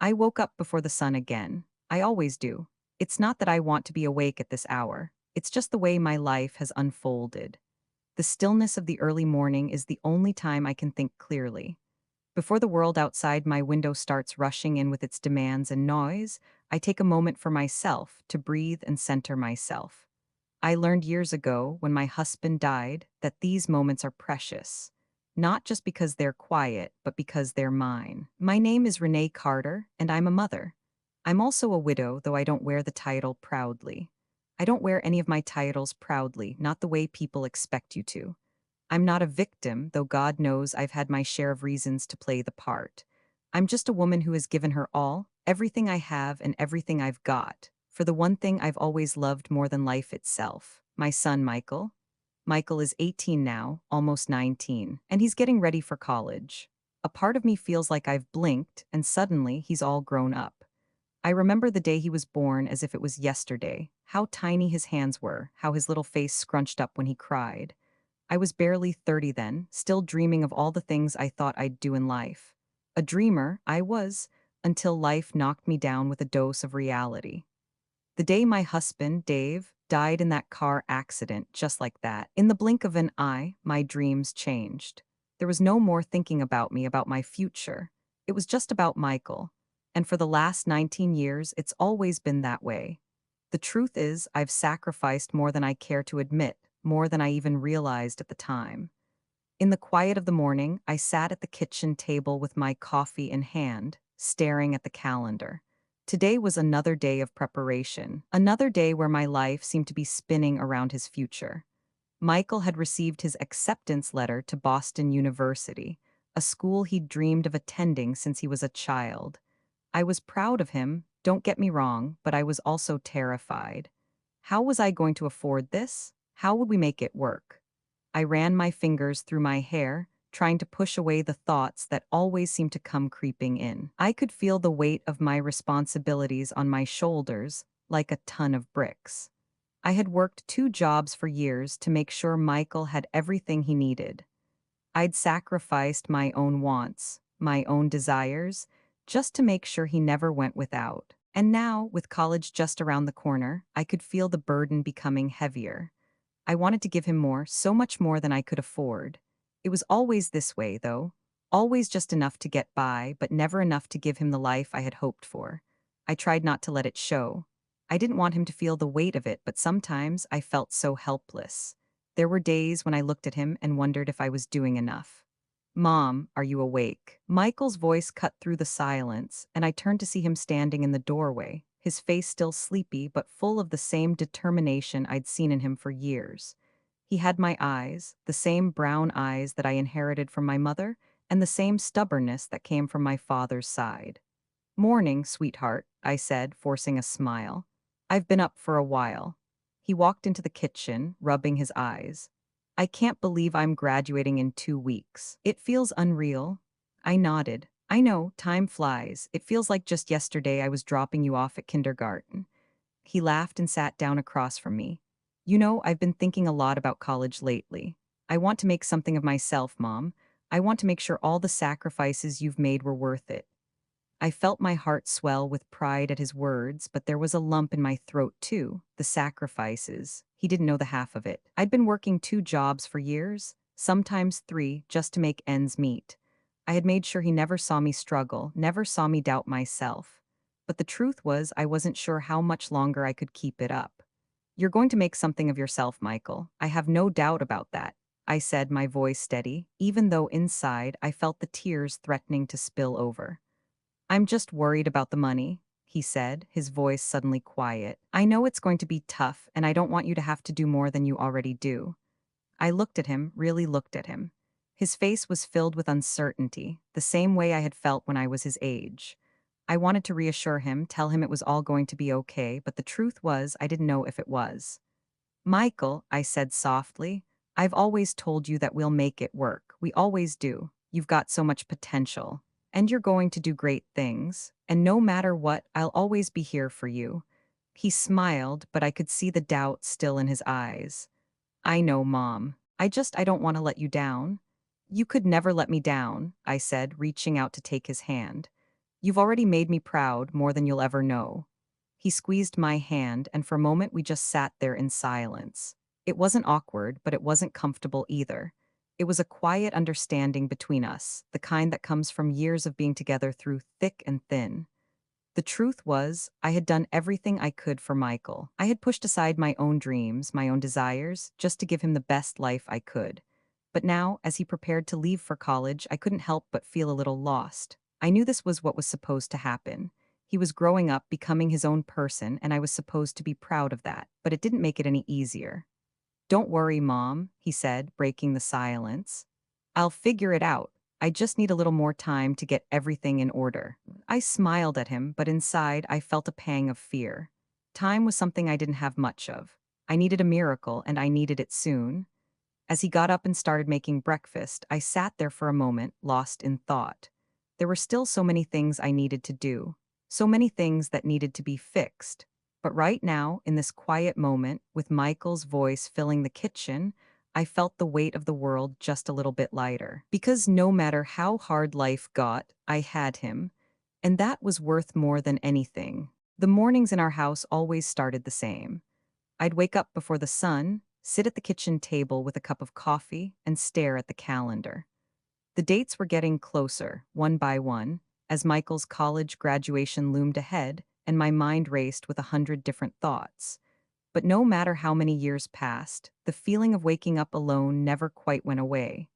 I woke up before the sun again. I always do. It's not that I want to be awake at this hour. It's just the way my life has unfolded. The stillness of the early morning is the only time I can think clearly. Before the world outside my window starts rushing in with its demands and noise, I take a moment for myself to breathe and center myself. I learned years ago, when my husband died, that these moments are precious. Not just because they're quiet, but because they're mine. My name is Renee Carter, and I'm a mother. I'm also a widow, though I don't wear the title proudly. I don't wear any of my titles proudly, not the way people expect you to. I'm not a victim, though God knows I've had my share of reasons to play the part. I'm just a woman who has given her all, everything I have and everything I've got, for the one thing I've always loved more than life itself, my son Michael. Michael is 18 now, almost 19, and he's getting ready for college. A part of me feels like I've blinked, and suddenly he's all grown up. I remember the day he was born as if it was yesterday, how tiny his hands were, how his little face scrunched up when he cried. I was barely 30 then, still dreaming of all the things I thought I'd do in life. A dreamer, I was, until life knocked me down with a dose of reality. The day my husband, Dave, died in that car accident, just like that, in the blink of an eye, my dreams changed. There was no more thinking about me, about my future. It was just about Michael. And for the last 19 years, it's always been that way. The truth is, I've sacrificed more than I care to admit, more than I even realized at the time. In the quiet of the morning, I sat at the kitchen table with my coffee in hand, staring at the calendar. Today was another day of preparation, another day where my life seemed to be spinning around his future. Michael had received his acceptance letter to Boston University, a school he'd dreamed of attending since he was a child. I was proud of him, don't get me wrong, but I was also terrified. How was I going to afford this? How would we make it work? I ran my fingers through my hair, trying to push away the thoughts that always seemed to come creeping in. I could feel the weight of my responsibilities on my shoulders like a ton of bricks. I had worked 2 jobs for years to make sure Michael had everything he needed. I'd sacrificed my own wants, my own desires, just to make sure he never went without. And now, with college just around the corner, I could feel the burden becoming heavier. I wanted to give him more, so much more than I could afford. It was always this way, though. Always just enough to get by, but never enough to give him the life I had hoped for. I tried not to let it show. I didn't want him to feel the weight of it, but sometimes I felt so helpless. There were days when I looked at him and wondered if I was doing enough. Mom, are you awake? Michael's voice cut through the silence, and I turned to see him standing in the doorway, his face still sleepy but full of the same determination I'd seen in him for years. He had my eyes, the same brown eyes that I inherited from my mother, and the same stubbornness that came from my father's side. "Morning, sweetheart," I said, forcing a smile. "I've been up for a while." He walked into the kitchen, rubbing his eyes. "I can't believe I'm graduating in 2 weeks. It feels unreal." I nodded. "I know, time flies. It feels like just yesterday I was dropping you off at kindergarten." He laughed and sat down across from me. "You know, I've been thinking a lot about college lately. I want to make something of myself, Mom. I want to make sure all the sacrifices you've made were worth it." I felt my heart swell with pride at his words, but there was a lump in my throat too. The sacrifices. He didn't know the half of it. I'd been working 2 jobs for years, sometimes 3, just to make ends meet. I had made sure he never saw me struggle, never saw me doubt myself. But the truth was, I wasn't sure how much longer I could keep it up. "You're going to make something of yourself, Michael. I have no doubt about that," I said, my voice steady, even though inside I felt the tears threatening to spill over. "I'm just worried about the money," he said, his voice suddenly quiet. "I know it's going to be tough, and I don't want you to have to do more than you already do." I looked at him, really looked at him. His face was filled with uncertainty, the same way I had felt when I was his age. I wanted to reassure him, tell him it was all going to be okay, but the truth was I didn't know if it was. "Michael," I said softly, "I've always told you that we'll make it work. We always do. You've got so much potential. And you're going to do great things. And no matter what, I'll always be here for you." He smiled, but I could see the doubt still in his eyes. "I know, Mom. I don't want to let you down." "You could never let me down," I said, reaching out to take his hand. You've already made me proud more than you'll ever know. He squeezed my hand, and for a moment we just sat there in silence. It wasn't awkward, but it wasn't comfortable either. It was a quiet understanding between us, the kind that comes from years of being together through thick and thin. The truth was, I had done everything I could for Michael. I had pushed aside my own dreams, my own desires, just to give him the best life I could. But now, as he prepared to leave for college, I couldn't help but feel a little lost. I knew this was what was supposed to happen. He was growing up, becoming his own person, and I was supposed to be proud of that, but it didn't make it any easier. "Don't worry, Mom," he said, breaking the silence. "I'll figure it out. I just need a little more time to get everything in order." I smiled at him, but inside I felt a pang of fear. Time was something I didn't have much of. I needed a miracle, and I needed it soon. As he got up and started making breakfast, I sat there for a moment, lost in thought. There were still so many things I needed to do, so many things that needed to be fixed. But right now, in this quiet moment, with Michael's voice filling the kitchen, I felt the weight of the world just a little bit lighter. Because no matter how hard life got, I had him, and that was worth more than anything. The mornings in our house always started the same. I'd wake up before the sun, sit at the kitchen table with a cup of coffee, and stare at the calendar. The dates were getting closer, one by one, as Michael's college graduation loomed ahead, and my mind raced with 100 different thoughts. But no matter how many years passed, the feeling of waking up alone never quite went away.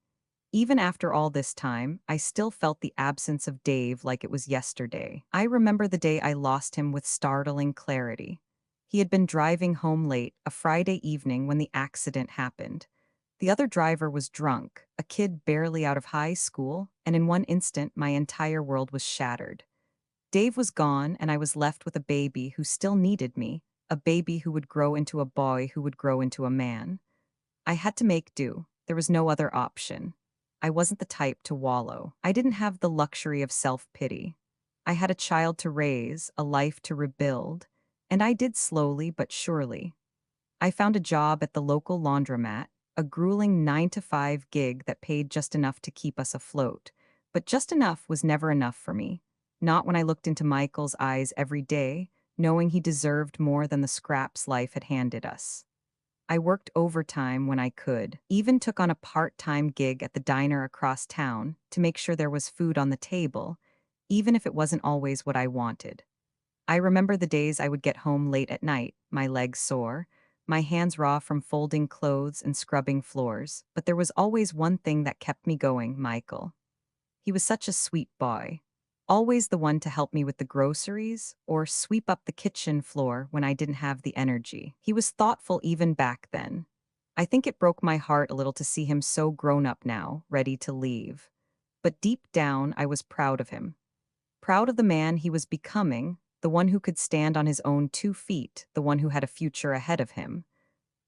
Even after all this time, I still felt the absence of Dave like it was yesterday. I remember the day I lost him with startling clarity. He had been driving home late, a Friday evening when the accident happened. The other driver was drunk, a kid barely out of high school, and in one instant my entire world was shattered. Dave was gone, and I was left with a baby who still needed me, a baby who would grow into a boy who would grow into a man. I had to make do. There was no other option. I wasn't the type to wallow. I didn't have the luxury of self-pity. I had a child to raise, a life to rebuild, and I did slowly but surely. I found a job at the local laundromat, a grueling 9 to 5 gig that paid just enough to keep us afloat. But just enough was never enough for me. Not when I looked into Michael's eyes every day, knowing he deserved more than the scraps life had handed us. I worked overtime when I could, even took on a part-time gig at the diner across town to make sure there was food on the table, even if it wasn't always what I wanted. I remember the days I would get home late at night, my legs sore, my hands raw from folding clothes and scrubbing floors, but there was always one thing that kept me going: Michael. He was such a sweet boy. Always the one to help me with the groceries or sweep up the kitchen floor when I didn't have the energy. He was thoughtful even back then. I think it broke my heart a little to see him so grown up now, ready to leave. But deep down, I was proud of him. Proud of the man he was becoming, the one who could stand on his own 2 feet, the one who had a future ahead of him.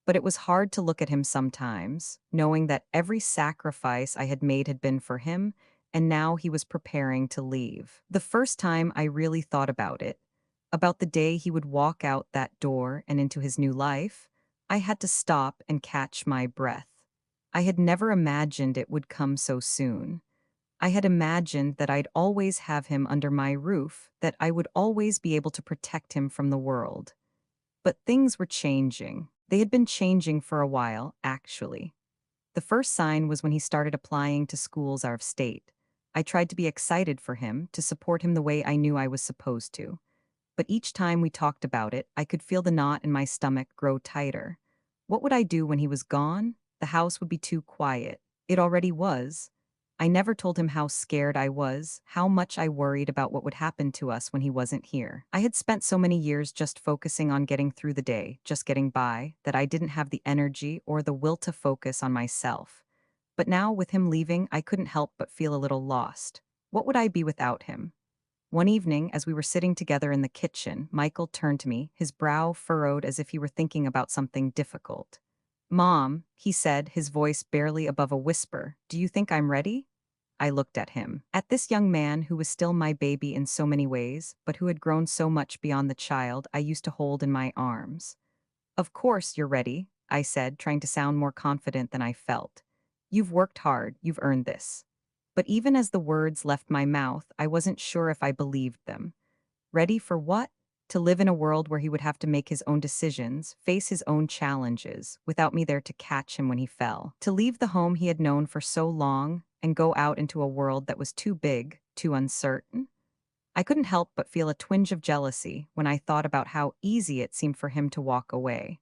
But it was hard to look at him sometimes, knowing that every sacrifice I had made had been for him, and now he was preparing to leave. The first time I really thought about the day he would walk out that door and into his new life, I had to stop and catch my breath. I had never imagined it would come so soon. I had imagined that I'd always have him under my roof, that I would always be able to protect him from the world. But things were changing. They had been changing for a while, actually. The first sign was when he started applying to schools out of state. I tried to be excited for him, to support him the way I knew I was supposed to. But each time we talked about it, I could feel the knot in my stomach grow tighter. What would I do when he was gone? The house would be too quiet. It already was. I never told him how scared I was, how much I worried about what would happen to us when he wasn't here. I had spent so many years just focusing on getting through the day, just getting by, that I didn't have the energy or the will to focus on myself. But now, with him leaving, I couldn't help but feel a little lost. What would I be without him? One evening, as we were sitting together in the kitchen, Michael turned to me, his brow furrowed as if he were thinking about something difficult. "Mom," he said, his voice barely above a whisper, "do you think I'm ready?" I looked at him. At this young man who was still my baby in so many ways, but who had grown so much beyond the child I used to hold in my arms. "Of course you're ready," I said, trying to sound more confident than I felt. "You've worked hard, you've earned this." But even as the words left my mouth, I wasn't sure if I believed them. Ready for what? To live in a world where he would have to make his own decisions, face his own challenges, without me there to catch him when he fell. To leave the home he had known for so long and go out into a world that was too big, too uncertain. I couldn't help but feel a twinge of jealousy when I thought about how easy it seemed for him to walk away.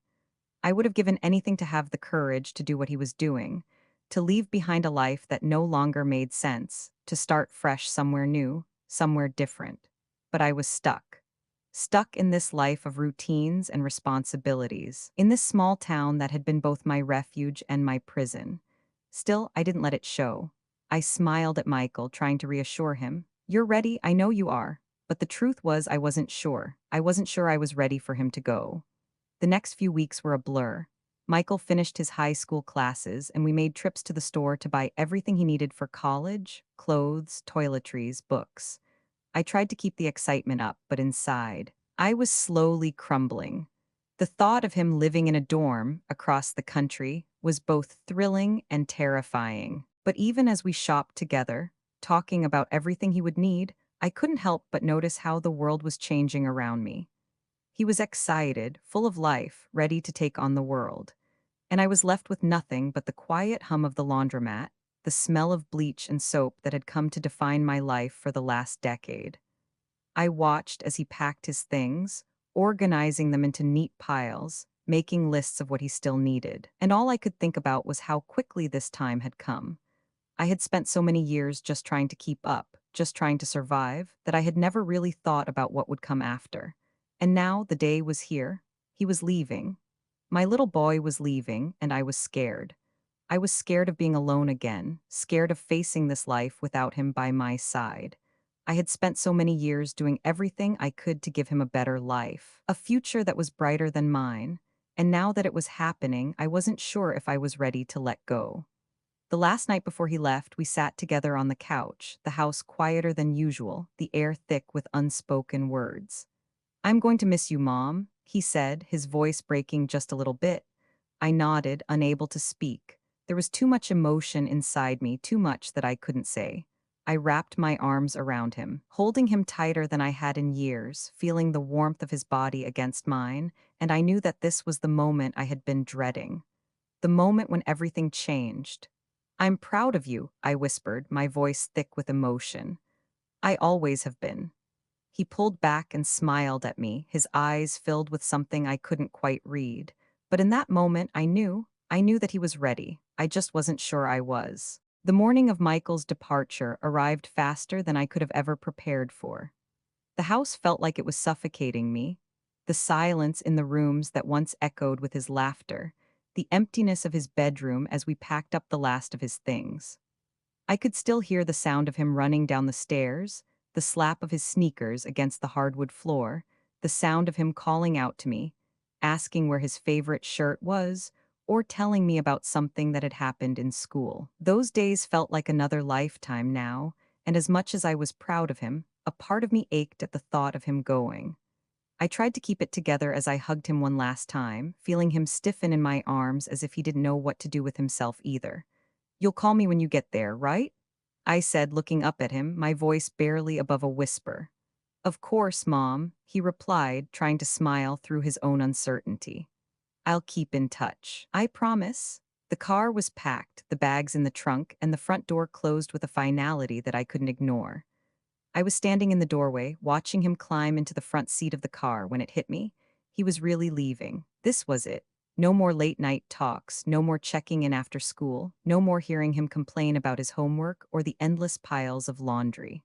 I would have given anything to have the courage to do what he was doing, to leave behind a life that no longer made sense, to start fresh somewhere new, somewhere different. But I was stuck. Stuck in this life of routines and responsibilities, in this small town that had been both my refuge and my prison. Still, I didn't let it show. I smiled at Michael, trying to reassure him. "You're ready, I know you are." But the truth was, I wasn't sure. I wasn't sure I was ready for him to go. The next few weeks were a blur. Michael finished his high school classes, and we made trips to the store to buy everything he needed for college: clothes, toiletries, books. I tried to keep the excitement up, but inside, I was slowly crumbling. The thought of him living in a dorm across the country was both thrilling and terrifying. But even as we shopped together, talking about everything he would need, I couldn't help but notice how the world was changing around me. He was excited, full of life, ready to take on the world. And I was left with nothing but the quiet hum of the laundromat, the smell of bleach and soap that had come to define my life for the last decade. I watched as he packed his things, organizing them into neat piles, making lists of what he still needed. And all I could think about was how quickly this time had come. I had spent so many years just trying to keep up, just trying to survive, that I had never really thought about what would come after. And now the day was here. He was leaving. My little boy was leaving, and I was scared. I was scared of being alone again, scared of facing this life without him by my side. I had spent so many years doing everything I could to give him a better life, a future that was brighter than mine, and now that it was happening, I wasn't sure if I was ready to let go. The last night before he left, we sat together on the couch, the house quieter than usual, the air thick with unspoken words. "I'm going to miss you, Mom," he said, his voice breaking just a little bit. I nodded, unable to speak. There was too much emotion inside me, too much that I couldn't say. I wrapped my arms around him, holding him tighter than I had in years, feeling the warmth of his body against mine, and I knew that this was the moment I had been dreading. The moment when everything changed. "I'm proud of you," I whispered, my voice thick with emotion. "I always have been." He pulled back and smiled at me, his eyes filled with something I couldn't quite read. But in that moment, I knew that he was ready. I just wasn't sure I was. The morning of Michael's departure arrived faster than I could have ever prepared for. The house felt like it was suffocating me. The silence in the rooms that once echoed with his laughter, the emptiness of his bedroom as we packed up the last of his things. I could still hear the sound of him running down the stairs, the slap of his sneakers against the hardwood floor, the sound of him calling out to me, asking where his favorite shirt was, or telling me about something that had happened in school. Those days felt like another lifetime now, and as much as I was proud of him, a part of me ached at the thought of him going. I tried to keep it together as I hugged him one last time, feeling him stiffen in my arms as if he didn't know what to do with himself either. "You'll call me when you get there, right?" I said, looking up at him, my voice barely above a whisper. "Of course, Mom," he replied, trying to smile through his own uncertainty. "I'll keep in touch. I promise." The car was packed, the bags in the trunk, and the front door closed with a finality that I couldn't ignore. I was standing in the doorway, watching him climb into the front seat of the car when it hit me. He was really leaving. This was it. No more late night talks, no more checking in after school, no more hearing him complain about his homework or the endless piles of laundry.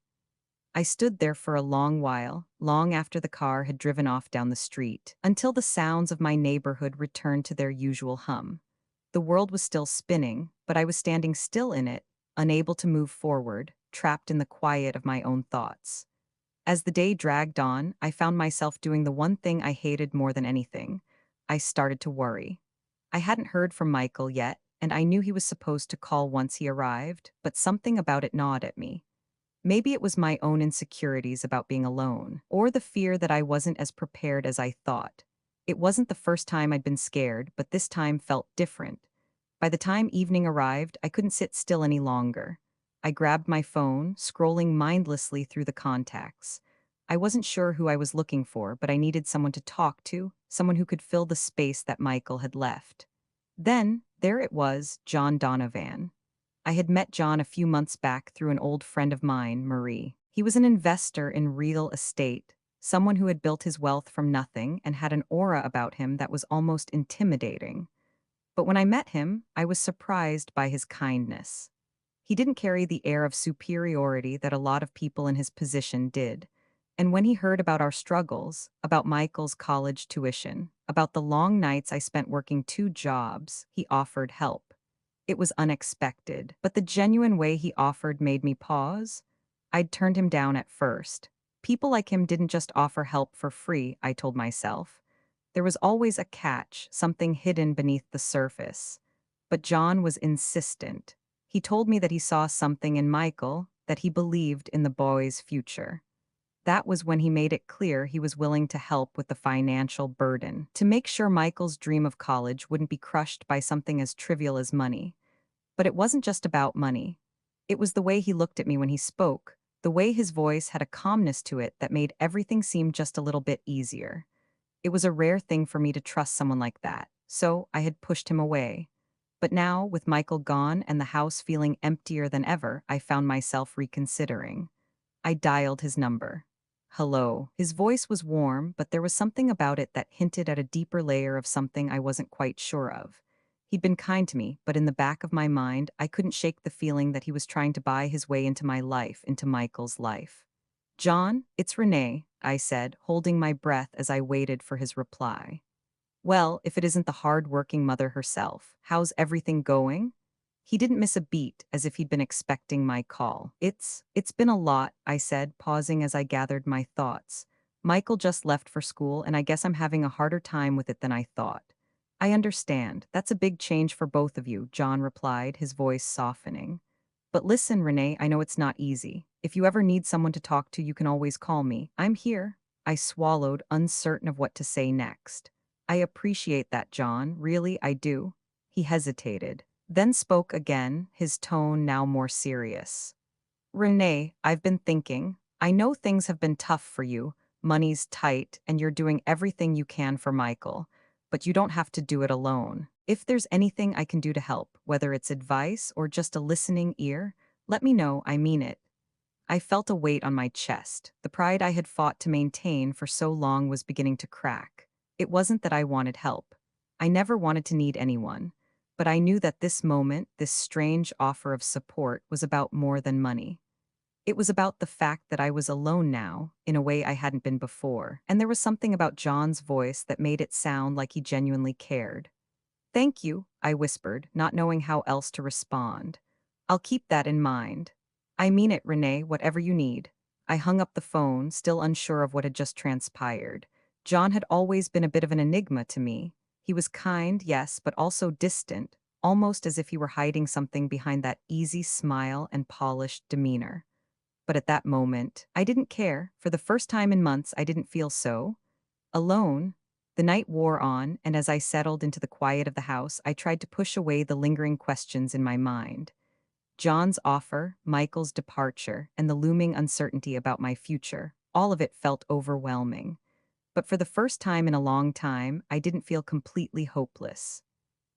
I stood there for a long while, long after the car had driven off down the street, until the sounds of my neighborhood returned to their usual hum. The world was still spinning, but I was standing still in it, unable to move forward, trapped in the quiet of my own thoughts. As the day dragged on, I found myself doing the one thing I hated more than anything. I started to worry. I hadn't heard from Michael yet, and I knew he was supposed to call once he arrived, but something about it gnawed at me. Maybe it was my own insecurities about being alone, or the fear that I wasn't as prepared as I thought. It wasn't the first time I'd been scared, but this time felt different. By the time evening arrived, I couldn't sit still any longer. I grabbed my phone, scrolling mindlessly through the contacts. I wasn't sure who I was looking for, but I needed someone to talk to, someone who could fill the space that Michael had left. Then, there it was, John Donovan. I had met John a few months back through an old friend of mine, Marie. He was an investor in real estate, someone who had built his wealth from nothing and had an aura about him that was almost intimidating. But when I met him, I was surprised by his kindness. He didn't carry the air of superiority that a lot of people in his position did. And when he heard about our struggles, about Michael's college tuition, about the long nights I spent working 2 jobs, he offered help. It was unexpected, but the genuine way he offered made me pause. I'd turned him down at first. People like him didn't just offer help for free, I told myself. There was always a catch, something hidden beneath the surface. But John was insistent. He told me that he saw something in Michael, that he believed in the boy's future. That was when he made it clear he was willing to help with the financial burden, to make sure Michael's dream of college wouldn't be crushed by something as trivial as money. But it wasn't just about money. It was the way he looked at me when he spoke, the way his voice had a calmness to it that made everything seem just a little bit easier. It was a rare thing for me to trust someone like that, so I had pushed him away. But now, with Michael gone and the house feeling emptier than ever, I found myself reconsidering. I dialed his number. Hello. His voice was warm, but there was something about it that hinted at a deeper layer of something I wasn't quite sure of. He'd been kind to me, but in the back of my mind, I couldn't shake the feeling that he was trying to buy his way into my life, into Michael's life. John, it's Renee, I said, holding my breath as I waited for his reply. Well, if it isn't the hard-working mother herself, how's everything going? He didn't miss a beat, as if he'd been expecting my call. It's been a lot, I said, pausing as I gathered my thoughts. Michael just left for school, and I guess I'm having a harder time with it than I thought. I understand. That's a big change for both of you, John replied, his voice softening. But listen, Renee, I know it's not easy. If you ever need someone to talk to, you can always call me. I'm here. I swallowed, uncertain of what to say next. I appreciate that, John. Really, I do. He hesitated, then spoke again, his tone now more serious. Renee, I've been thinking. I know things have been tough for you. Money's tight, and you're doing everything you can for Michael. But you don't have to do it alone. If there's anything I can do to help, whether it's advice or just a listening ear, let me know, I mean it. I felt a weight on my chest. The pride I had fought to maintain for so long was beginning to crack. It wasn't that I wanted help. I never wanted to need anyone. But I knew that this moment, this strange offer of support, was about more than money. It was about the fact that I was alone now, in a way I hadn't been before, and there was something about John's voice that made it sound like he genuinely cared. Thank you, I whispered, not knowing how else to respond. I'll keep that in mind. I mean it, Renee, whatever you need. I hung up the phone, still unsure of what had just transpired. John had always been a bit of an enigma to me. He was kind, yes, but also distant, almost as if he were hiding something behind that easy smile and polished demeanor. But at that moment, I didn't care. For the first time in months, I didn't feel so alone. The night wore on, and as I settled into the quiet of the house, I tried to push away the lingering questions in my mind. John's offer, Michael's departure, and the looming uncertainty about my future, all of it felt overwhelming. But for the first time in a long time, I didn't feel completely hopeless.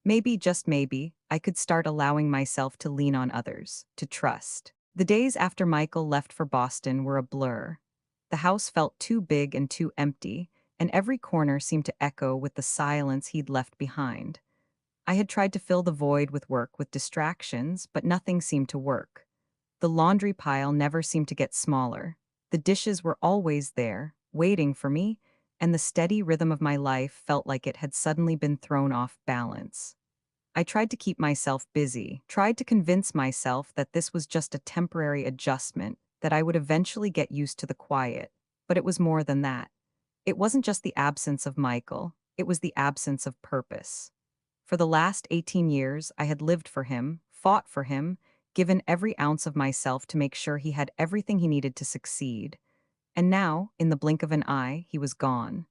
Maybe, just maybe, I could start allowing myself to lean on others, to trust. The days after Michael left for Boston were a blur. The house felt too big and too empty, and every corner seemed to echo with the silence he'd left behind. I had tried to fill the void with work, with distractions, but nothing seemed to work. The laundry pile never seemed to get smaller. The dishes were always there, waiting for me, and the steady rhythm of my life felt like it had suddenly been thrown off balance. I tried to keep myself busy, tried to convince myself that this was just a temporary adjustment, that I would eventually get used to the quiet. But it was more than that. It wasn't just the absence of Michael, it was the absence of purpose. For the last 18 years, I had lived for him, fought for him, given every ounce of myself to make sure he had everything he needed to succeed. And now, in the blink of an eye, he was gone.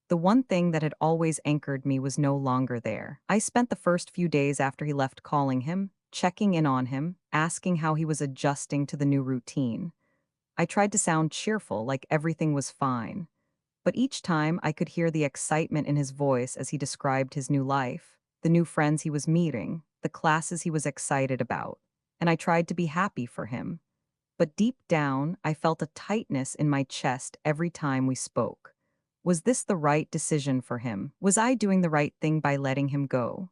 The one thing that had always anchored me was no longer there. I spent the first few days after he left calling him, checking in on him, asking how he was adjusting to the new routine. I tried to sound cheerful, like everything was fine. But each time I could hear the excitement in his voice as he described his new life, the new friends he was meeting, the classes he was excited about. And I tried to be happy for him. But deep down, I felt a tightness in my chest every time we spoke. Was this the right decision for him? Was I doing the right thing by letting him go?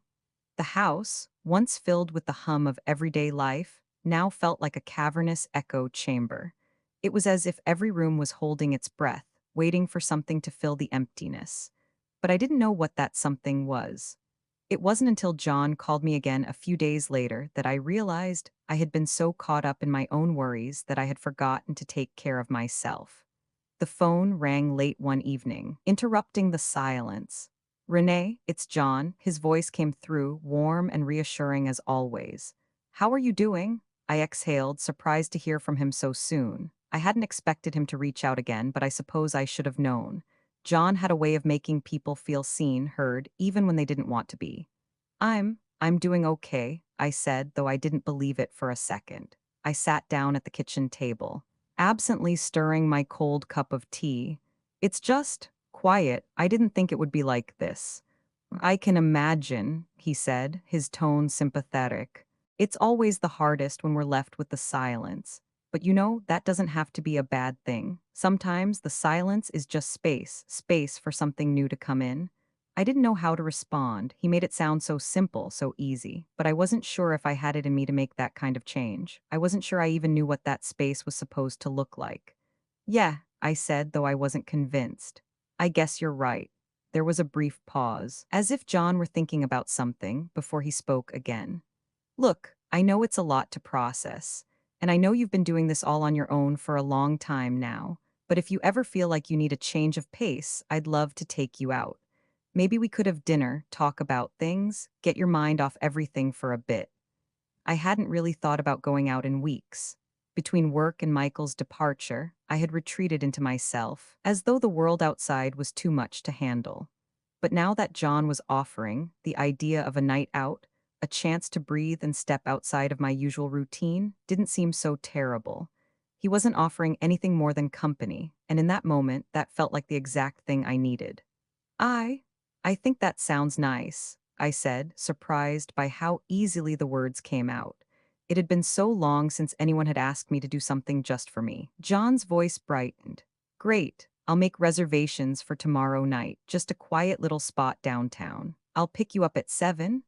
The house, once filled with the hum of everyday life, now felt like a cavernous echo chamber. It was as if every room was holding its breath, waiting for something to fill the emptiness. But I didn't know what that something was. It wasn't until John called me again a few days later that I realized I had been so caught up in my own worries that I had forgotten to take care of myself. The phone rang late one evening, interrupting the silence. "Renee, it's John." His voice came through, warm and reassuring as always. "How are you doing?" I exhaled, surprised to hear from him so soon. I hadn't expected him to reach out again, but I suppose I should have known. John had a way of making people feel seen, heard, even when they didn't want to be. I'm doing okay," I said, though I didn't believe it for a second. I sat down at the kitchen table, absently stirring my cold cup of tea. "It's just quiet. I didn't think it would be like this." "I can imagine," he said, his tone sympathetic. "It's always the hardest when we're left with the silence. But that doesn't have to be a bad thing. Sometimes the silence is just space, space for something new to come in." I didn't know how to respond. He made it sound so simple, so easy, but I wasn't sure if I had it in me to make that kind of change. I wasn't sure I even knew what that space was supposed to look like. "Yeah," I said, though I wasn't convinced. "I guess you're right." There was a brief pause, as if John were thinking about something, before he spoke again. "Look, I know it's a lot to process, and I know you've been doing this all on your own for a long time now, but if you ever feel like you need a change of pace, I'd love to take you out. Maybe we could have dinner, talk about things, get your mind off everything for a bit." I hadn't really thought about going out in weeks. Between work and Michael's departure, I had retreated into myself, as though the world outside was too much to handle. But now that John was offering the idea of a night out, a chance to breathe and step outside of my usual routine, didn't seem so terrible. He wasn't offering anything more than company, and in that moment, that felt like the exact thing I needed. I I think that sounds nice," I said, surprised by how easily the words came out. It had been so long since anyone had asked me to do something just for me. John's voice brightened. "Great. I'll make reservations for tomorrow night, just a quiet little spot downtown. I'll pick you up at 7?"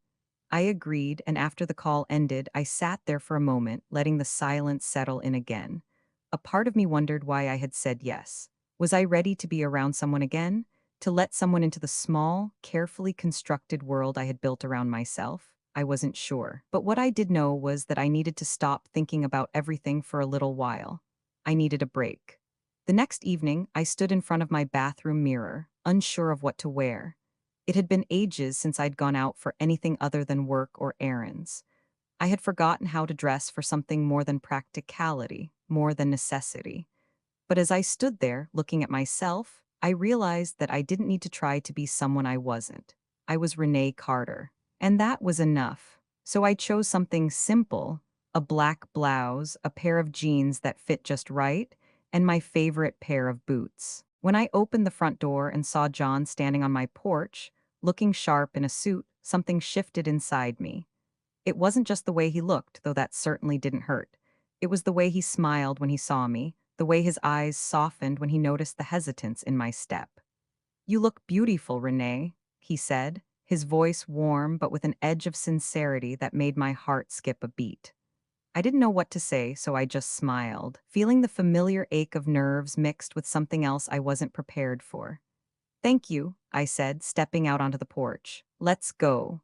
I agreed, and after the call ended, I sat there for a moment, letting the silence settle in again. A part of me wondered why I had said yes. Was I ready to be around someone again? To let someone into the small, carefully constructed world I had built around myself? I wasn't sure. But what I did know was that I needed to stop thinking about everything for a little while. I needed a break. The next evening, I stood in front of my bathroom mirror, unsure of what to wear. It had been ages since I'd gone out for anything other than work or errands. I had forgotten how to dress for something more than practicality, more than necessity. But as I stood there, looking at myself, I realized that I didn't need to try to be someone I wasn't. I was Renee Carter. And that was enough. So I chose something simple: a black blouse, a pair of jeans that fit just right, and my favorite pair of boots. When I opened the front door and saw John standing on my porch, looking sharp in a suit, something shifted inside me. It wasn't just the way he looked, though that certainly didn't hurt. It was the way he smiled when he saw me, the way his eyes softened when he noticed the hesitance in my step. "You look beautiful, Renee," he said, his voice warm but with an edge of sincerity that made my heart skip a beat. I didn't know what to say, so I just smiled, feeling the familiar ache of nerves mixed with something else I wasn't prepared for. "Thank you," I said, stepping out onto the porch. "Let's go."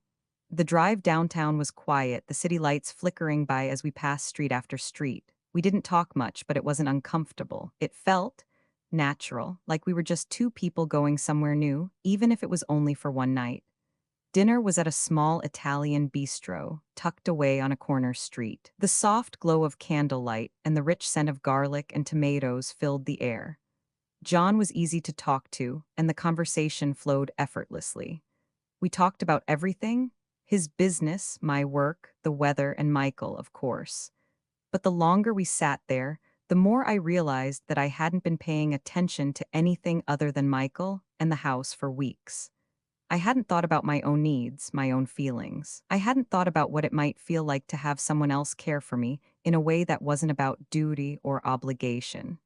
The drive downtown was quiet, the city lights flickering by as we passed street after street. We didn't talk much, but it wasn't uncomfortable. It felt natural, like we were just two people going somewhere new, even if it was only for one night. Dinner was at a small Italian bistro, tucked away on a corner street. The soft glow of candlelight and the rich scent of garlic and tomatoes filled the air. John was easy to talk to, and the conversation flowed effortlessly. We talked about everything: His business, my work, the weather, and Michael, of course. But the longer we sat there, the more I realized that I hadn't been paying attention to anything other than Michael and the house for weeks. I hadn't thought about my own needs, my own feelings. I hadn't thought about what it might feel like to have someone else care for me in a way that wasn't about duty or obligation.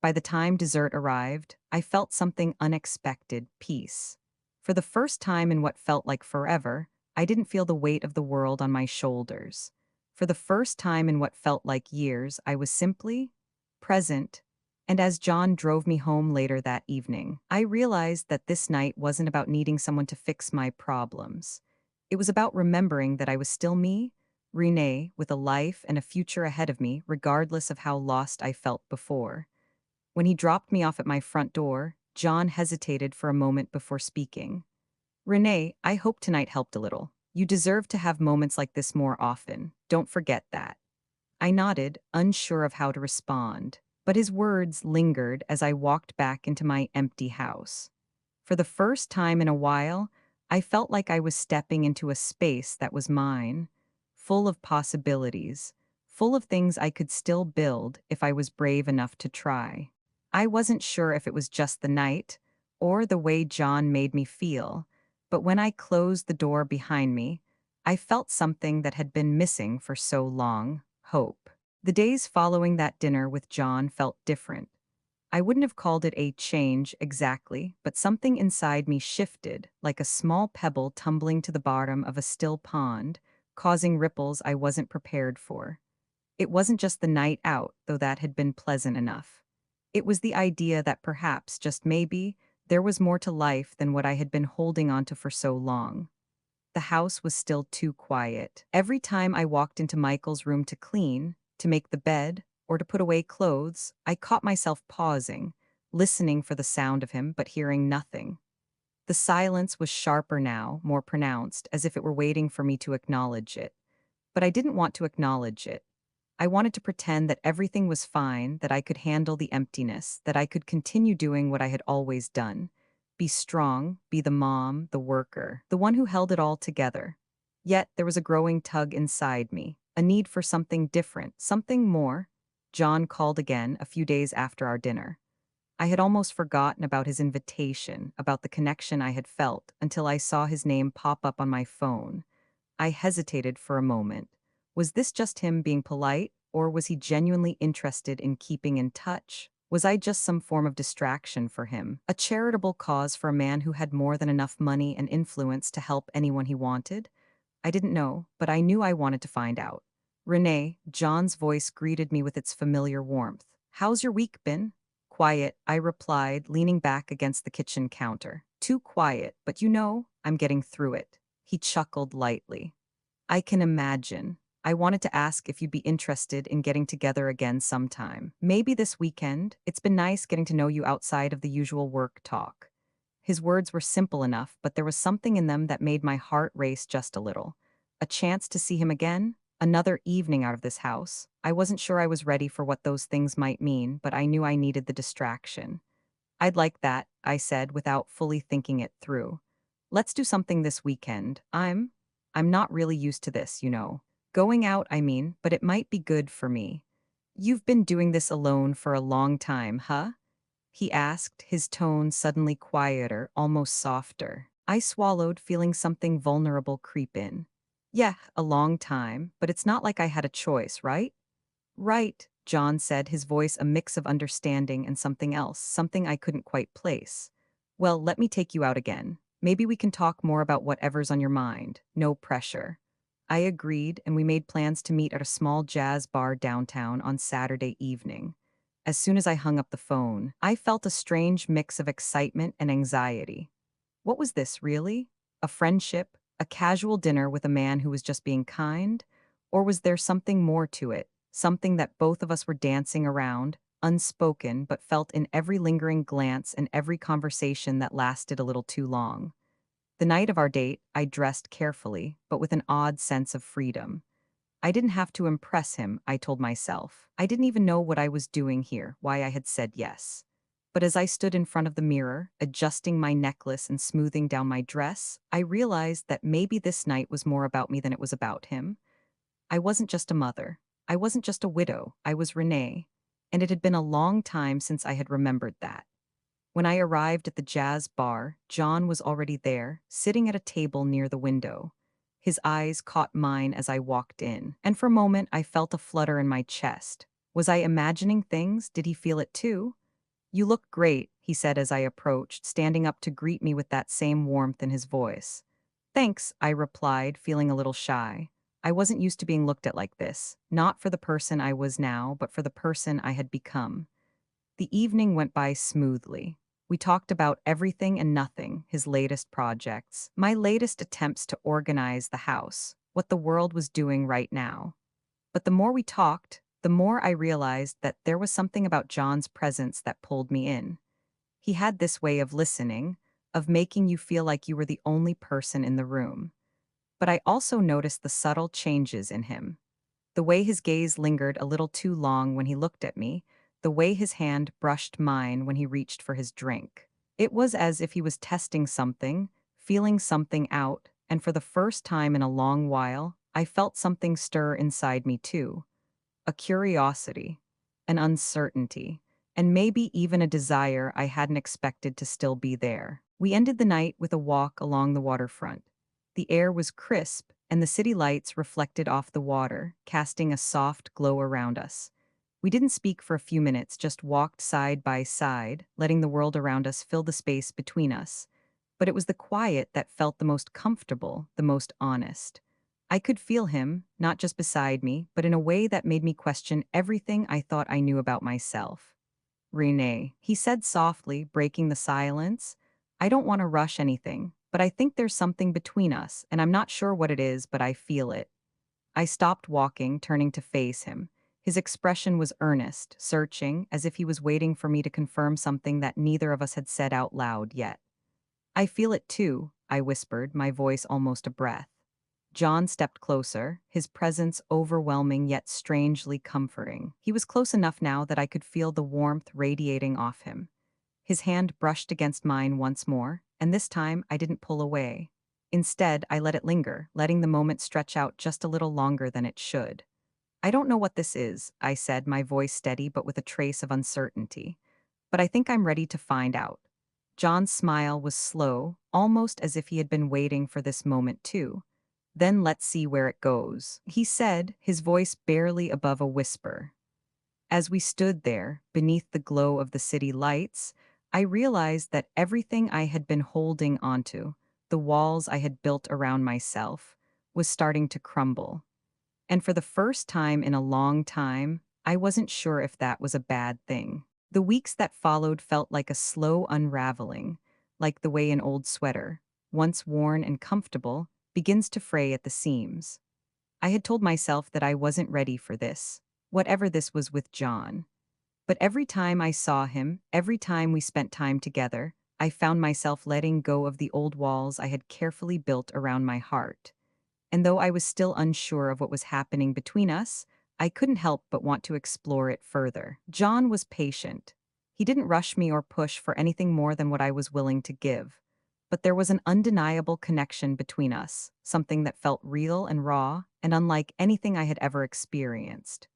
By the time dessert arrived, I felt something unexpected: peace. For the first time in what felt like forever, I didn't feel the weight of the world on my shoulders. For the first time in what felt like years, I was simply present. And as John drove me home later that evening, I realized that this night wasn't about needing someone to fix my problems. It was about remembering that I was still me, Renee, with a life and a future ahead of me, regardless of how lost I felt before. When he dropped me off at my front door, John hesitated for a moment before speaking. "Renee, I hope tonight helped a little. You deserve to have moments like this more often. Don't forget that." I nodded, unsure of how to respond, but his words lingered as I walked back into my empty house. For the first time in a while, I felt like I was stepping into a space that was mine, full of possibilities, full of things I could still build if I was brave enough to try. I wasn't sure if it was just the night or the way John made me feel, but when I closed the door behind me, I felt something that had been missing for so long: hope. The days following that dinner with John felt different. I wouldn't have called it a change exactly, but something inside me shifted, like a small pebble tumbling to the bottom of a still pond, causing ripples I wasn't prepared for. It wasn't just the night out, though that had been pleasant enough. It was the idea that perhaps, just maybe, there was more to life than what I had been holding onto for so long. The house was still too quiet. Every time I walked into Michael's room to clean, to make the bed, or to put away clothes, I caught myself pausing, listening for the sound of him, but hearing nothing. The silence was sharper now, more pronounced, as if it were waiting for me to acknowledge it. But I didn't want to acknowledge it. I wanted to pretend that everything was fine, that I could handle the emptiness, that I could continue doing what I had always done. Be strong, be the mom, the worker, the one who held it all together. Yet there was a growing tug inside me, a need for something different, something more. John called again a few days after our dinner. I had almost forgotten about his invitation, about the connection I had felt, until I saw his name pop up on my phone. I hesitated for a moment. Was this just him being polite, or was he genuinely interested in keeping in touch? Was I just some form of distraction for him, a charitable cause for a man who had more than enough money and influence to help anyone he wanted? I didn't know, but I knew I wanted to find out. "Renee," John's voice greeted me with its familiar warmth. "How's your week been?" "Quiet," I replied, leaning back against the kitchen counter. "Too quiet, but I'm getting through it." He chuckled lightly. "I can imagine. I wanted to ask if you'd be interested in getting together again sometime. Maybe this weekend. It's been nice getting to know you outside of the usual work talk." His words were simple enough, but there was something in them that made my heart race just a little. A chance to see him again? Another evening out of this house. I wasn't sure I was ready for what those things might mean, but I knew I needed the distraction. "I'd like that," I said without fully thinking it through. "Let's do something this weekend. I'm not really used to this. Going out, I mean, but it might be good for me." "You've been doing this alone for a long time, huh?" he asked, his tone suddenly quieter, almost softer. I swallowed, feeling something vulnerable creep in. "Yeah, a long time, but it's not like I had a choice, right?" "Right," John said, his voice a mix of understanding and something else, something I couldn't quite place. "Well, let me take you out again. Maybe we can talk more about whatever's on your mind. No pressure." I agreed, and we made plans to meet at a small jazz bar downtown on Saturday evening. As soon as I hung up the phone, I felt a strange mix of excitement and anxiety. What was this, really? A friendship? A casual dinner with a man who was just being kind? Or was there something more to it? Something that both of us were dancing around, unspoken, but felt in every lingering glance and every conversation that lasted a little too long. The night of our date, I dressed carefully, but with an odd sense of freedom. I didn't have to impress him, I told myself. I didn't even know what I was doing here, why I had said yes. But as I stood in front of the mirror, adjusting my necklace and smoothing down my dress, I realized that maybe this night was more about me than it was about him. I wasn't just a mother. I wasn't just a widow. I was Renee. And it had been a long time since I had remembered that. When I arrived at the jazz bar, John was already there, sitting at a table near the window. His eyes caught mine as I walked in, and for a moment I felt a flutter in my chest. Was I imagining things? Did he feel it too? "You look great," he said as I approached, standing up to greet me with that same warmth in his voice. "Thanks," I replied, feeling a little shy. I wasn't used to being looked at like this, not for the person I was now, but for the person I had become. The evening went by smoothly. We talked about everything and nothing, his latest projects, my latest attempts to organize the house, what the world was doing right now. But the more we talked, the more I realized that there was something about John's presence that pulled me in. He had this way of listening, of making you feel like you were the only person in the room. But I also noticed the subtle changes in him. The way his gaze lingered a little too long when he looked at me, the way his hand brushed mine when he reached for his drink. It was as if he was testing something, feeling something out, and for the first time in a long while, I felt something stir inside me too. A curiosity, an uncertainty, and maybe even a desire I hadn't expected to still be there. We ended the night with a walk along the waterfront. The air was crisp, and the city lights reflected off the water, casting a soft glow around us. We didn't speak for a few minutes, just walked side by side, letting the world around us fill the space between us. But it was the quiet that felt the most comfortable, the most honest. I could feel him, not just beside me, but in a way that made me question everything I thought I knew about myself. "Renee," he said softly, breaking the silence, "I don't want to rush anything, but I think there's something between us, and I'm not sure what it is, but I feel it." I stopped walking, turning to face him. His expression was earnest, searching, as if he was waiting for me to confirm something that neither of us had said out loud yet. "I feel it too," I whispered, my voice almost a breath. John stepped closer, his presence overwhelming yet strangely comforting. He was close enough now that I could feel the warmth radiating off him. His hand brushed against mine once more, and this time I didn't pull away. Instead, I let it linger, letting the moment stretch out just a little longer than it should. "I don't know what this is," I said, my voice steady but with a trace of uncertainty. "But I think I'm ready to find out." John's smile was slow, almost as if he had been waiting for this moment too. "Then let's see where it goes," he said, his voice barely above a whisper. As we stood there, beneath the glow of the city lights, I realized that everything I had been holding onto, the walls I had built around myself, was starting to crumble. And for the first time in a long time, I wasn't sure if that was a bad thing. The weeks that followed felt like a slow unraveling, like the way an old sweater, once worn and comfortable, begins to fray at the seams. I had told myself that I wasn't ready for this, whatever this was with John. But every time I saw him, every time we spent time together, I found myself letting go of the old walls I had carefully built around my heart. And though I was still unsure of what was happening between us, I couldn't help but want to explore it further. John was patient. He didn't rush me or push for anything more than what I was willing to give. But there was an undeniable connection between us, something that felt real and raw and unlike anything I had ever experienced.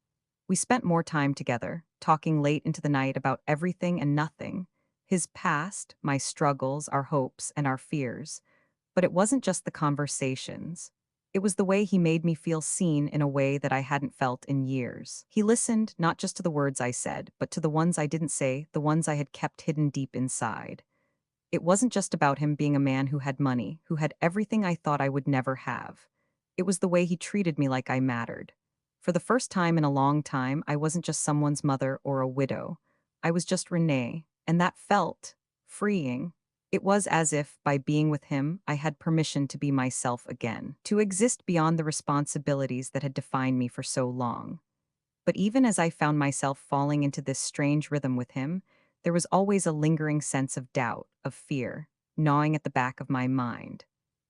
We spent more time together, talking late into the night about everything and nothing, his past, my struggles, our hopes, and our fears. But it wasn't just the conversations. It was the way he made me feel seen in a way that I hadn't felt in years. He listened not just to the words I said, but to the ones I didn't say, the ones I had kept hidden deep inside. It wasn't just about him being a man who had money, who had everything I thought I would never have. It was the way he treated me like I mattered. For the first time in a long time, I wasn't just someone's mother or a widow. I was just Renee, and that felt freeing. It was as if, by being with him, I had permission to be myself again, to exist beyond the responsibilities that had defined me for so long. But even as I found myself falling into this strange rhythm with him, there was always a lingering sense of doubt, of fear, gnawing at the back of my mind.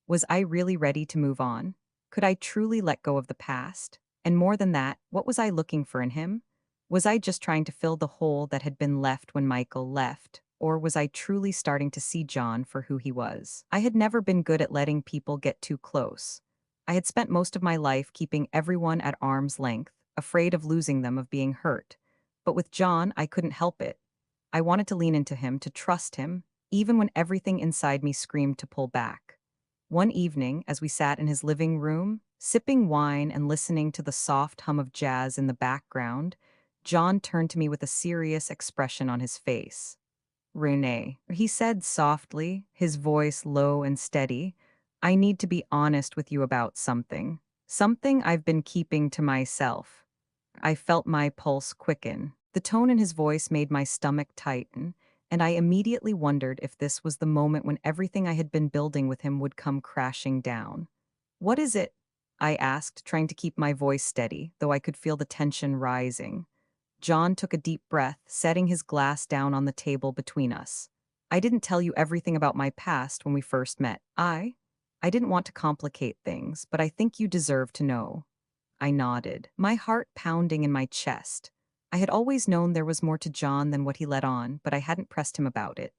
Was I really ready to move on? Could I truly let go of the past? And more than that, what was I looking for in him? Was I just trying to fill the hole that had been left when Michael left? Or was I truly starting to see John for who he was? I had never been good at letting people get too close. I had spent most of my life keeping everyone at arm's length, afraid of losing them, of being hurt. But with John, I couldn't help it. I wanted to lean into him, to trust him, even when everything inside me screamed to pull back. One evening, as we sat in his living room, sipping wine and listening to the soft hum of jazz in the background, John turned to me with a serious expression on his face. "Renee," he said softly, his voice low and steady, "I need to be honest with you about something. Something I've been keeping to myself." I felt my pulse quicken. The tone in his voice made my stomach tighten, and I immediately wondered if this was the moment when everything I had been building with him would come crashing down. "What is it?" I asked, trying to keep my voice steady, though I could feel the tension rising. John took a deep breath, setting his glass down on the table between us. "I didn't tell you everything about my past when we first met. I didn't want to complicate things, but I think you deserve to know." I nodded, my heart pounding in my chest. I had always known there was more to John than what he let on, but I hadn't pressed him about it.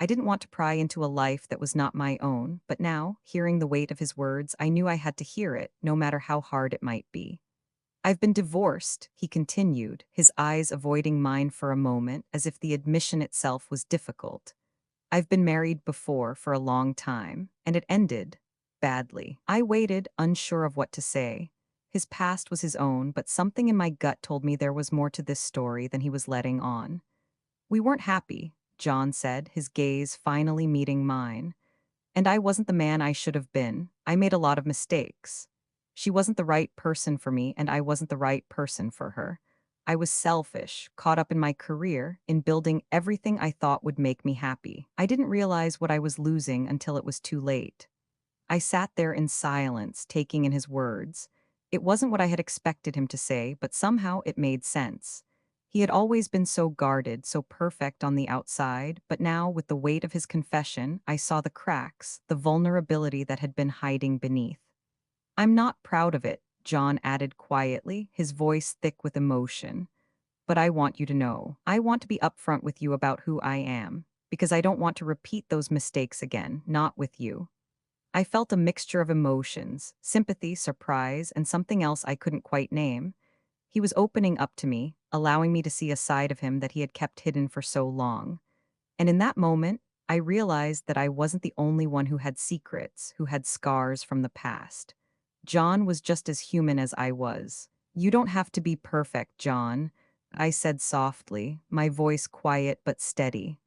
I didn't want to pry into a life that was not my own, but now, hearing the weight of his words, I knew I had to hear it, no matter how hard it might be. "I've been divorced," he continued, his eyes avoiding mine for a moment, as if the admission itself was difficult. "I've been married before for a long time, and it ended badly." I waited, unsure of what to say. His past was his own, but something in my gut told me there was more to this story than he was letting on. "We weren't happy," John said, his gaze finally meeting mine. "And I wasn't the man I should have been. I made a lot of mistakes. She wasn't the right person for me, and I wasn't the right person for her. I was selfish, caught up in my career, in building everything I thought would make me happy. I didn't realize what I was losing until it was too late." I sat there in silence, taking in his words. It wasn't what I had expected him to say, but somehow it made sense. He had always been so guarded, so perfect on the outside, but now, with the weight of his confession, I saw the cracks, the vulnerability that had been hiding beneath. "I'm not proud of it," John added quietly, his voice thick with emotion. "But I want you to know. I want to be upfront with you about who I am, because I don't want to repeat those mistakes again, not with you." I felt a mixture of emotions, sympathy, surprise, and something else I couldn't quite name. He was opening up to me, allowing me to see a side of him that he had kept hidden for so long. And in that moment, I realized that I wasn't the only one who had secrets, who had scars from the past. John was just as human as I was. "You don't have to be perfect, John," I said softly, my voice quiet but steady.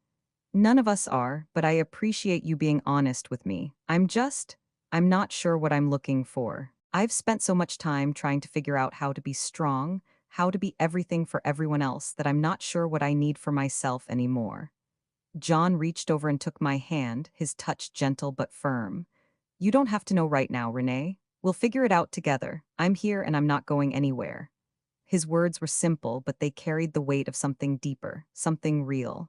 "None of us are, but I appreciate you being honest with me. I'm not sure what I'm looking for. I've spent so much time trying to figure out how to be strong, how to be everything for everyone else, that I'm not sure what I need for myself anymore." John reached over and took my hand, his touch gentle but firm. "You don't have to know right now, Renee. We'll figure it out together. I'm here and I'm not going anywhere." His words were simple, but they carried the weight of something deeper, something real.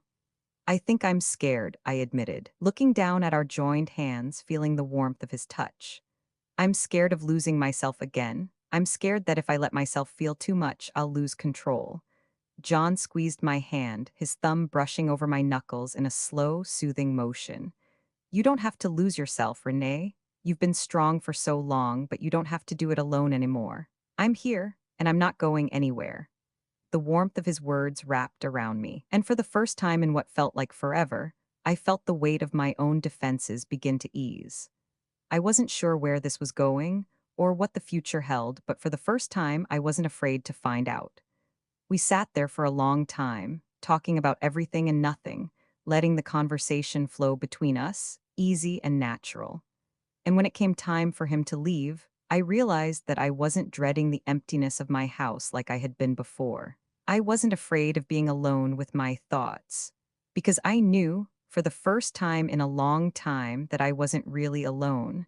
"I think I'm scared," I admitted, looking down at our joined hands, feeling the warmth of his touch. "I'm scared of losing myself again. I'm scared that if I let myself feel too much, I'll lose control." John squeezed my hand, his thumb brushing over my knuckles in a slow, soothing motion. "You don't have to lose yourself, Renee. You've been strong for so long, but you don't have to do it alone anymore. I'm here, and I'm not going anywhere." The warmth of his words wrapped around me, and for the first time in what felt like forever, I felt the weight of my own defenses begin to ease. I wasn't sure where this was going, or what the future held, but for the first time, I wasn't afraid to find out. We sat there for a long time, talking about everything and nothing, letting the conversation flow between us, easy and natural. And when it came time for him to leave, I realized that I wasn't dreading the emptiness of my house like I had been before. I wasn't afraid of being alone with my thoughts, because I knew, for the first time in a long time, that I wasn't really alone.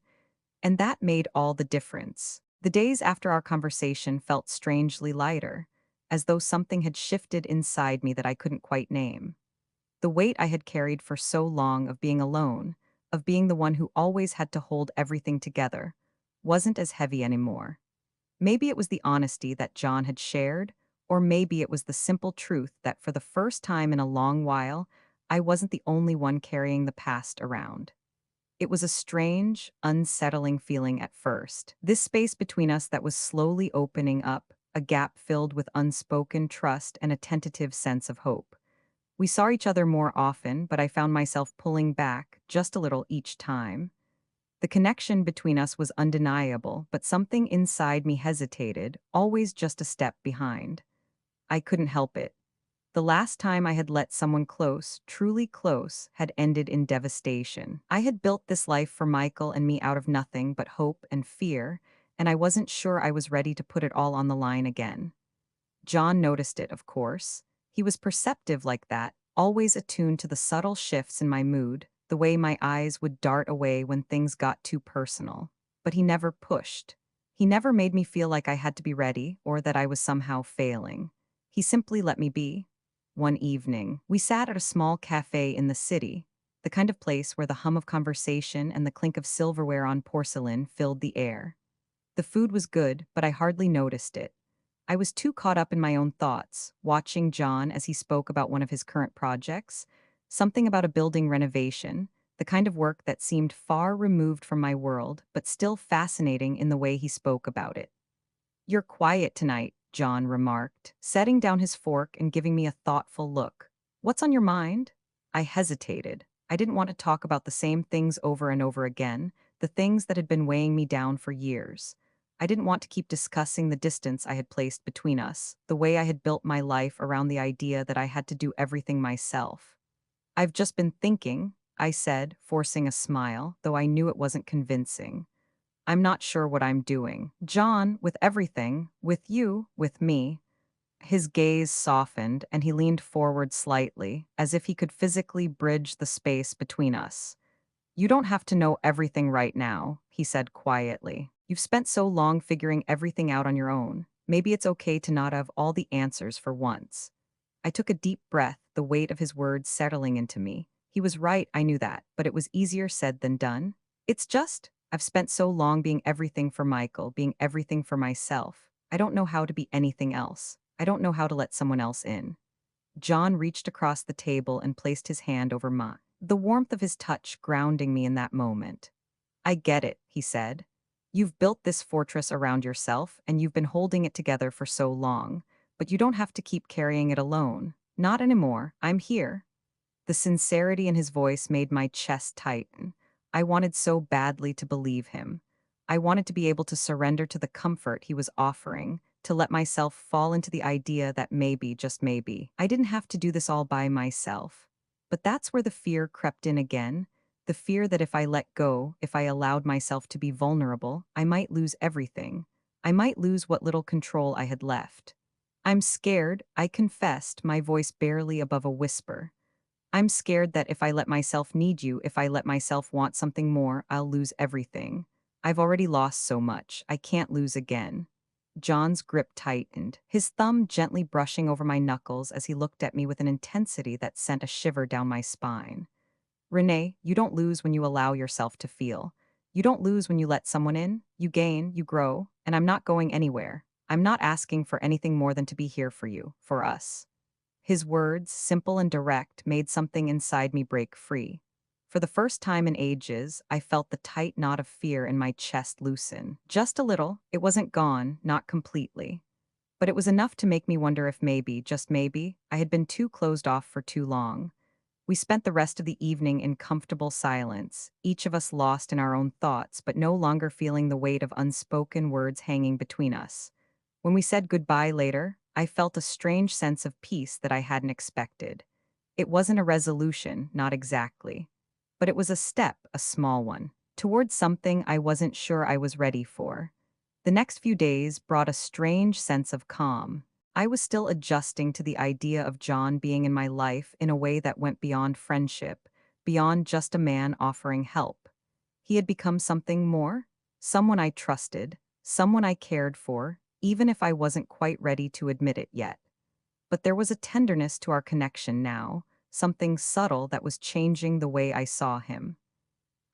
And that made all the difference. The days after our conversation felt strangely lighter, as though something had shifted inside me that I couldn't quite name. The weight I had carried for so long of being alone, of being the one who always had to hold everything together, wasn't as heavy anymore. Maybe it was the honesty that John had shared, Or maybe it was the simple truth that for the first time in a long while, I wasn't the only one carrying the past around. It was a strange, unsettling feeling at first. This space between us that was slowly opening up, a gap filled with unspoken trust and a tentative sense of hope. We saw each other more often, but I found myself pulling back just a little each time. The connection between us was undeniable, but something inside me hesitated, always just a step behind. I couldn't help it. The last time I had let someone close, truly close, had ended in devastation. I had built this life for Michael and me out of nothing but hope and fear, and I wasn't sure I was ready to put it all on the line again. John noticed it, of course. He was perceptive like that, always attuned to the subtle shifts in my mood, the way my eyes would dart away when things got too personal. But he never pushed. He never made me feel like I had to be ready or that I was somehow failing. He simply let me be. One evening, we sat at a small cafe in the city, the kind of place where the hum of conversation and the clink of silverware on porcelain filled the air. The food was good, but I hardly noticed it. I was too caught up in my own thoughts, watching John as he spoke about one of his current projects, something about a building renovation, the kind of work that seemed far removed from my world, but still fascinating in the way he spoke about it. "You're quiet tonight," John remarked, setting down his fork and giving me a thoughtful look. "What's on your mind?" I hesitated. I didn't want to talk about the same things over and over again, the things that had been weighing me down for years. I didn't want to keep discussing the distance I had placed between us, the way I had built my life around the idea that I had to do everything myself. "I've just been thinking," I said, forcing a smile, though I knew it wasn't convincing. "I'm not sure what I'm doing. John, with everything, with you, with me." His gaze softened and he leaned forward slightly, as if he could physically bridge the space between us. "You don't have to know everything right now," he said quietly. "You've spent so long figuring everything out on your own. Maybe it's okay to not have all the answers for once." I took a deep breath, the weight of his words settling into me. He was right, I knew that, but it was easier said than done. "It's just, I've spent so long being everything for Michael, being everything for myself. I don't know how to be anything else. I don't know how to let someone else in." John reached across the table and placed his hand over mine, the warmth of his touch grounding me in that moment. "I get it," he said. "You've built this fortress around yourself, and you've been holding it together for so long, but you don't have to keep carrying it alone. Not anymore. I'm here." The sincerity in his voice made my chest tighten. I wanted so badly to believe him. I wanted to be able to surrender to the comfort he was offering, to let myself fall into the idea that maybe, just maybe, I didn't have to do this all by myself. But that's where the fear crept in again, the fear that if I let go, if I allowed myself to be vulnerable, I might lose everything. I might lose what little control I had left. "I'm scared," I confessed, my voice barely above a whisper. "I'm scared that if I let myself need you, if I let myself want something more, I'll lose everything. I've already lost so much. I can't lose again." John's grip tightened, his thumb gently brushing over my knuckles as he looked at me with an intensity that sent a shiver down my spine. "Renee, you don't lose when you allow yourself to feel. You don't lose when you let someone in. You gain, you grow, and I'm not going anywhere. I'm not asking for anything more than to be here for you, for us." His words, simple and direct, made something inside me break free. For the first time in ages, I felt the tight knot of fear in my chest loosen. Just a little. It wasn't gone, not completely. But it was enough to make me wonder if maybe, just maybe, I had been too closed off for too long. We spent the rest of the evening in comfortable silence, each of us lost in our own thoughts, but no longer feeling the weight of unspoken words hanging between us. When we said goodbye later, I felt a strange sense of peace that I hadn't expected. It wasn't a resolution, not exactly. But it was a step, a small one, towards something I wasn't sure I was ready for. The next few days brought a strange sense of calm. I was still adjusting to the idea of John being in my life in a way that went beyond friendship, beyond just a man offering help. He had become something more, someone I trusted, someone I cared for, even if I wasn't quite ready to admit it yet. But there was a tenderness to our connection now, something subtle that was changing the way I saw him.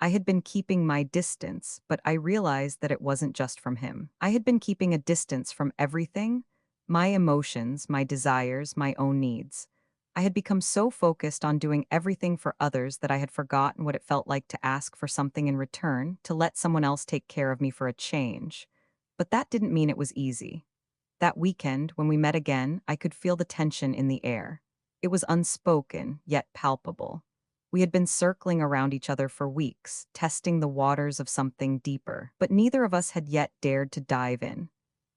I had been keeping my distance, but I realized that it wasn't just from him. I had been keeping a distance from everything, my emotions, my desires, my own needs. I had become so focused on doing everything for others that I had forgotten what it felt like to ask for something in return, to let someone else take care of me for a change. But that didn't mean it was easy. That weekend, when we met again, I could feel the tension in the air. It was unspoken, yet palpable. We had been circling around each other for weeks, testing the waters of something deeper, but neither of us had yet dared to dive in.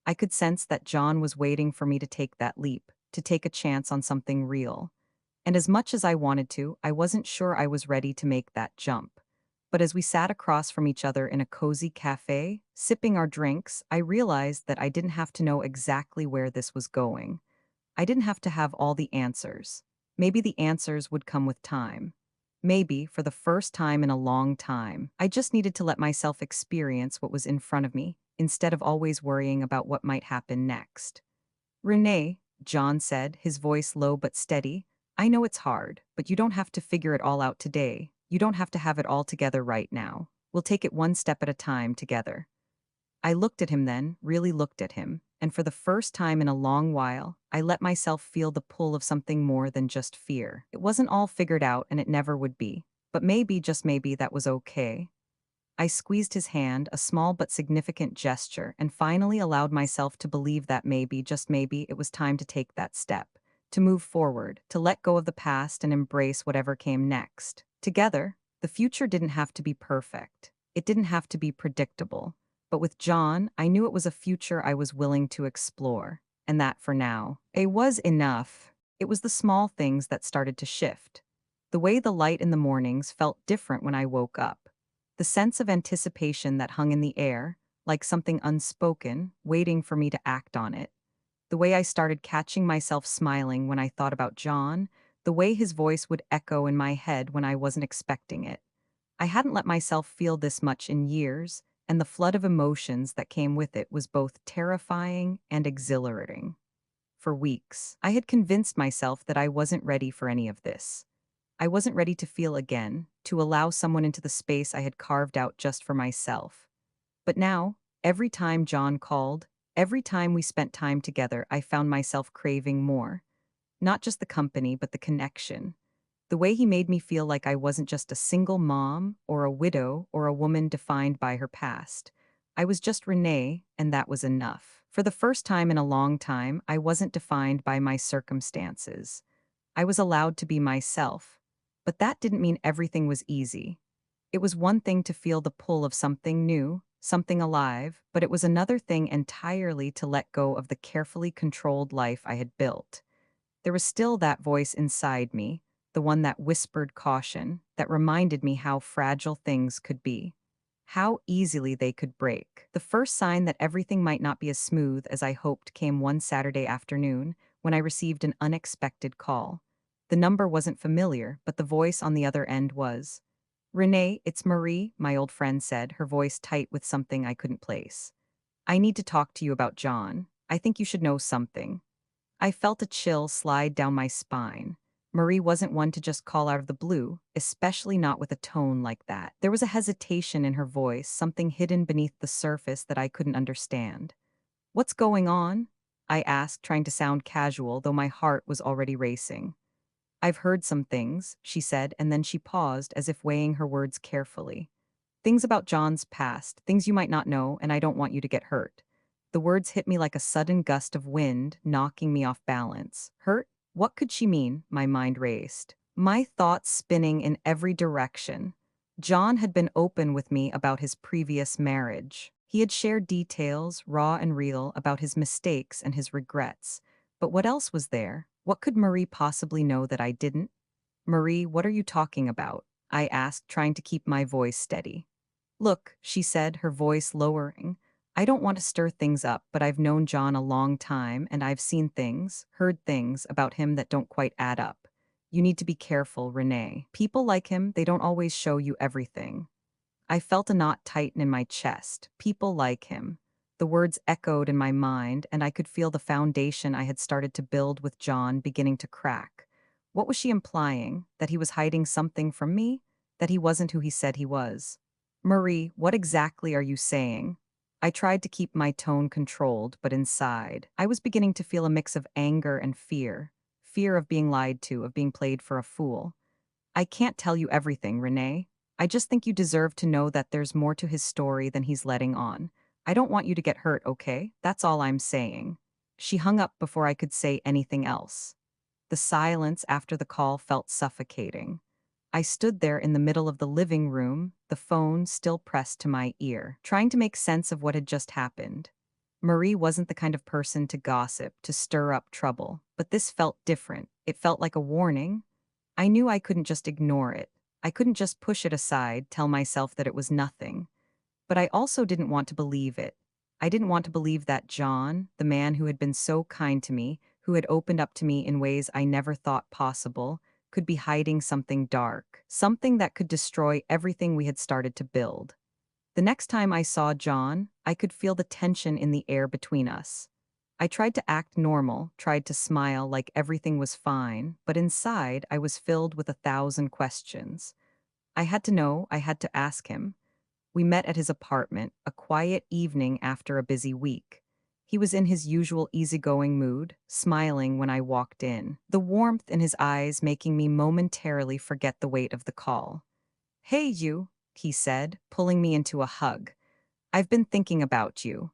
I could sense that John was waiting for me to take that leap, to take a chance on something real. And as much as I wanted to, I wasn't sure I was ready to make that jump. But as we sat across from each other in a cozy cafe, sipping our drinks, I realized that I didn't have to know exactly where this was going. I didn't have to have all the answers. Maybe the answers would come with time. Maybe, for the first time in a long time, I just needed to let myself experience what was in front of me, instead of always worrying about what might happen next. Renee, John said, his voice low but steady, I know it's hard, but you don't have to figure it all out today. You don't have to have it all together right now. We'll take it one step at a time together. I looked at him then, really looked at him, and for the first time in a long while, I let myself feel the pull of something more than just fear. It wasn't all figured out and it never would be. But maybe, just maybe, that was okay. I squeezed his hand, a small but significant gesture, and finally allowed myself to believe that maybe, just maybe, it was time to take that step, to move forward, to let go of the past and embrace whatever came next. Together, the future didn't have to be perfect. It didn't have to be predictable. But with John, I knew it was a future I was willing to explore. And that, for now, it was enough. It was the small things that started to shift. The way the light in the mornings felt different when I woke up. The sense of anticipation that hung in the air, like something unspoken, waiting for me to act on it. The way I started catching myself smiling when I thought about John, the way his voice would echo in my head when I wasn't expecting it. I hadn't let myself feel this much in years, and the flood of emotions that came with it was both terrifying and exhilarating. For weeks, I had convinced myself that I wasn't ready for any of this. I wasn't ready to feel again, to allow someone into the space I had carved out just for myself. But now, every time John called, every time we spent time together, I found myself craving more. Not just the company, but the connection. The way he made me feel like I wasn't just a single mom, or a widow, or a woman defined by her past. I was just Renee, and that was enough. For the first time in a long time, I wasn't defined by my circumstances. I was allowed to be myself. But that didn't mean everything was easy. It was one thing to feel the pull of something new, something alive, but it was another thing entirely to let go of the carefully controlled life I had built. There was still that voice inside me, the one that whispered caution, that reminded me how fragile things could be, how easily they could break. The first sign that everything might not be as smooth as I hoped came one Saturday afternoon when I received an unexpected call. The number wasn't familiar, but the voice on the other end was. Renee, it's Marie, my old friend said, her voice tight with something I couldn't place. I need to talk to you about John. I think you should know something. I felt a chill slide down my spine. Marie wasn't one to just call out of the blue, especially not with a tone like that. There was a hesitation in her voice, something hidden beneath the surface that I couldn't understand. What's going on? I asked, trying to sound casual, though my heart was already racing. I've heard some things, she said, and then she paused as if weighing her words carefully. Things about John's past, things you might not know, and I don't want you to get hurt. The words hit me like a sudden gust of wind, knocking me off balance. Hurt? What could she mean? My mind raced. My thoughts spinning in every direction. John had been open with me about his previous marriage. He had shared details, raw and real, about his mistakes and his regrets. But what else was there? What could Marie possibly know that I didn't? Marie, what are you talking about? I asked, trying to keep my voice steady. Look, she said, her voice lowering. I don't want to stir things up, but I've known John a long time, and I've seen things, heard things about him that don't quite add up. You need to be careful, Renee. People like him, they don't always show you everything. I felt a knot tighten in my chest. People like him. The words echoed in my mind, and I could feel the foundation I had started to build with John beginning to crack. What was she implying? That he was hiding something from me? That he wasn't who he said he was? Marie, what exactly are you saying? I tried to keep my tone controlled, but inside, I was beginning to feel a mix of anger and fear. Fear of being lied to, of being played for a fool. I can't tell you everything, Renee. I just think you deserve to know that there's more to his story than he's letting on. I don't want you to get hurt, okay? That's all I'm saying. She hung up before I could say anything else. The silence after the call felt suffocating. I stood there in the middle of the living room, the phone still pressed to my ear, trying to make sense of what had just happened. Marie wasn't the kind of person to gossip, to stir up trouble, but this felt different. It felt like a warning. I knew I couldn't just ignore it. I couldn't just push it aside, tell myself that it was nothing. But I also didn't want to believe it. I didn't want to believe that John, the man who had been so kind to me, who had opened up to me in ways I never thought possible, could be hiding something dark, something that could destroy everything we had started to build. The next time I saw John, I could feel the tension in the air between us. I tried to act normal, tried to smile like everything was fine, but inside I was filled with 1,000 questions. I had to know, I had to ask him. We met at his apartment, a quiet evening after a busy week. He was in his usual easygoing mood, smiling when I walked in, the warmth in his eyes making me momentarily forget the weight of the call. "Hey, you," he said, pulling me into a hug. "I've been thinking about you."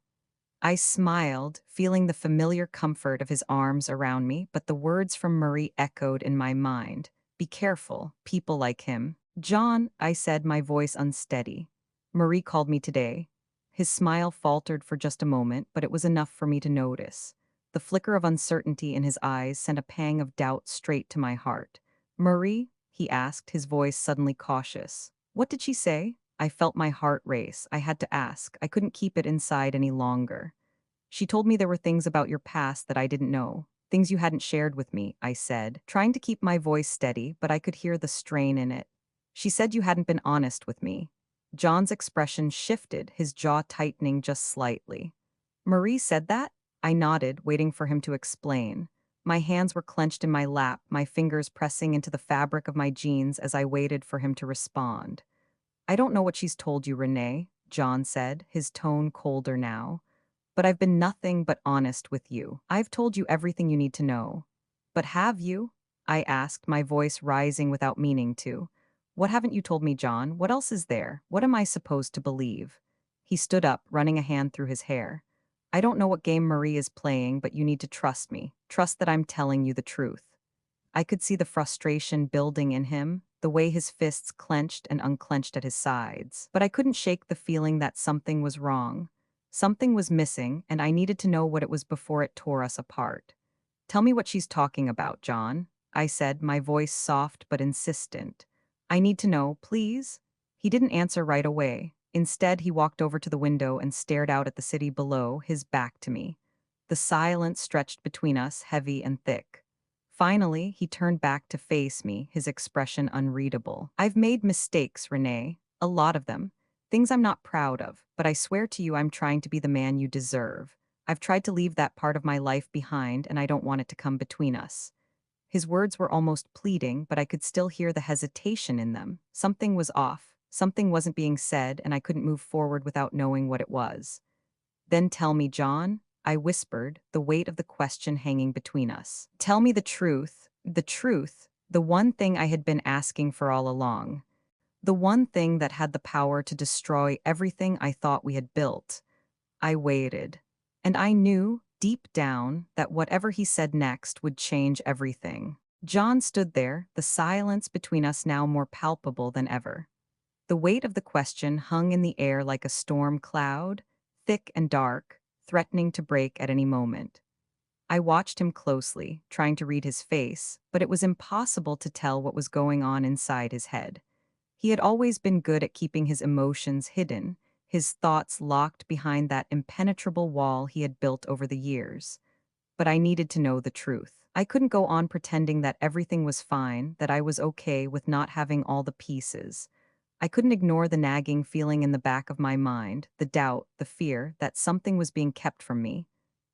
I smiled, feeling the familiar comfort of his arms around me, but the words from Marie echoed in my mind. "Be careful, people like him." "John," I said, my voice unsteady. "Marie called me today." His smile faltered for just a moment, but it was enough for me to notice. The flicker of uncertainty in his eyes sent a pang of doubt straight to my heart. "Marie?" he asked, his voice suddenly cautious. "What did she say?" I felt my heart race. I had to ask. I couldn't keep it inside any longer. "She told me there were things about your past that I didn't know. Things you hadn't shared with me," I said, trying to keep my voice steady, but I could hear the strain in it. "She said you hadn't been honest with me." John's expression shifted, his jaw tightening just slightly. "Marie said that?" I nodded, waiting for him to explain. My hands were clenched in my lap, my fingers pressing into the fabric of my jeans as I waited for him to respond. "I don't know what she's told you, Renee," John said, his tone colder now. "But I've been nothing but honest with you. I've told you everything you need to know." "But have you?" I asked, my voice rising without meaning to. "What haven't you told me, John? What else is there? What am I supposed to believe?" He stood up, running a hand through his hair. "I don't know what game Marie is playing, but you need to trust me. Trust that I'm telling you the truth." I could see the frustration building in him, the way his fists clenched and unclenched at his sides. But I couldn't shake the feeling that something was wrong. Something was missing, and I needed to know what it was before it tore us apart. "Tell me what she's talking about, John," I said, my voice soft but insistent. "I need to know, please." He didn't answer right away. Instead, he walked over to the window and stared out at the city below, his back to me. The silence stretched between us, heavy and thick. Finally, he turned back to face me, his expression unreadable. "I've made mistakes, Renee. A lot of them. Things I'm not proud of, but I swear to you I'm trying to be the man you deserve. I've tried to leave that part of my life behind, and I don't want it to come between us." His words were almost pleading, but I could still hear the hesitation in them. Something was off. Something wasn't being said, and I couldn't move forward without knowing what it was. "Then tell me, John," I whispered, the weight of the question hanging between us. "Tell me the truth, the one thing I had been asking for all along. The one thing that had the power to destroy everything I thought we had built." I waited. And I knew, deep down, that whatever he said next would change everything. John stood there, the silence between us now more palpable than ever. The weight of the question hung in the air like a storm cloud, thick and dark, threatening to break at any moment. I watched him closely, trying to read his face, but it was impossible to tell what was going on inside his head. He had always been good at keeping his emotions hidden, his thoughts locked behind that impenetrable wall he had built over the years. But I needed to know the truth. I couldn't go on pretending that everything was fine, that I was okay with not having all the pieces. I couldn't ignore the nagging feeling in the back of my mind, the doubt, the fear that something was being kept from me.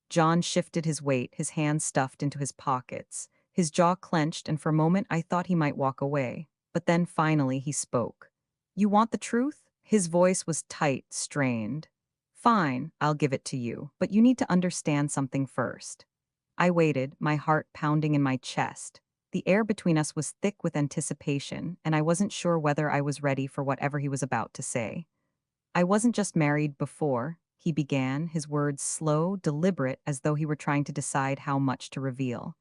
John shifted his weight, his hands stuffed into his pockets. His jaw clenched, and for a moment I thought he might walk away. But then finally he spoke. "You want the truth?" His voice was tight, strained. Fine, I'll give it to you, but you need to understand something first. I waited, my heart pounding in my chest. The air between us was thick with anticipation, and I wasn't sure whether I was ready for whatever he was about to say. I wasn't just married before, he began, his words slow, deliberate, as though he were trying to decide how much to reveal.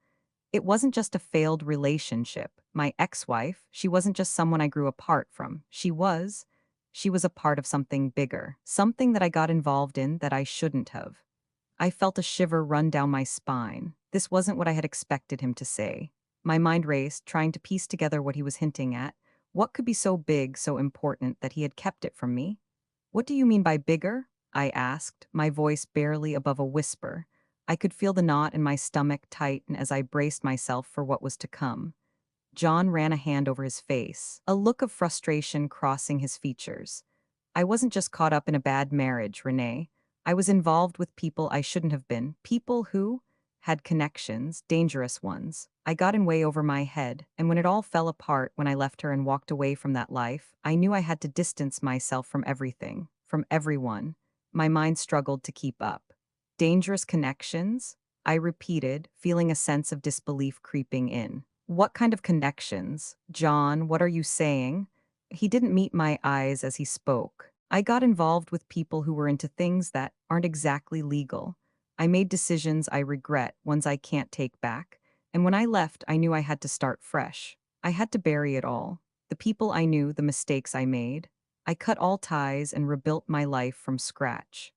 It wasn't just a failed relationship. My ex-wife, she wasn't just someone I grew apart from. She was a part of something bigger, something that I got involved in that I shouldn't have. I felt a shiver run down my spine. This wasn't what I had expected him to say. My mind raced, trying to piece together what he was hinting at. What could be so big, so important, that he had kept it from me? What do you mean by bigger? I asked, my voice barely above a whisper. I could feel the knot in my stomach tighten as I braced myself for what was to come. John ran a hand over his face, a look of frustration crossing his features. I wasn't just caught up in a bad marriage, Renee. I was involved with people I shouldn't have been, people who had connections, dangerous ones. I got in way over my head, and when it all fell apart when I left her and walked away from that life, I knew I had to distance myself from everything, from everyone. My mind struggled to keep up. Dangerous connections? I repeated, feeling a sense of disbelief creeping in. What kind of connections? John, what are you saying? He didn't meet my eyes as he spoke. I got involved with people who were into things that aren't exactly legal. I made decisions I regret, ones I can't take back. And when I left, I knew I had to start fresh. I had to bury it all. The people I knew, the mistakes I made. I cut all ties and rebuilt my life from scratch.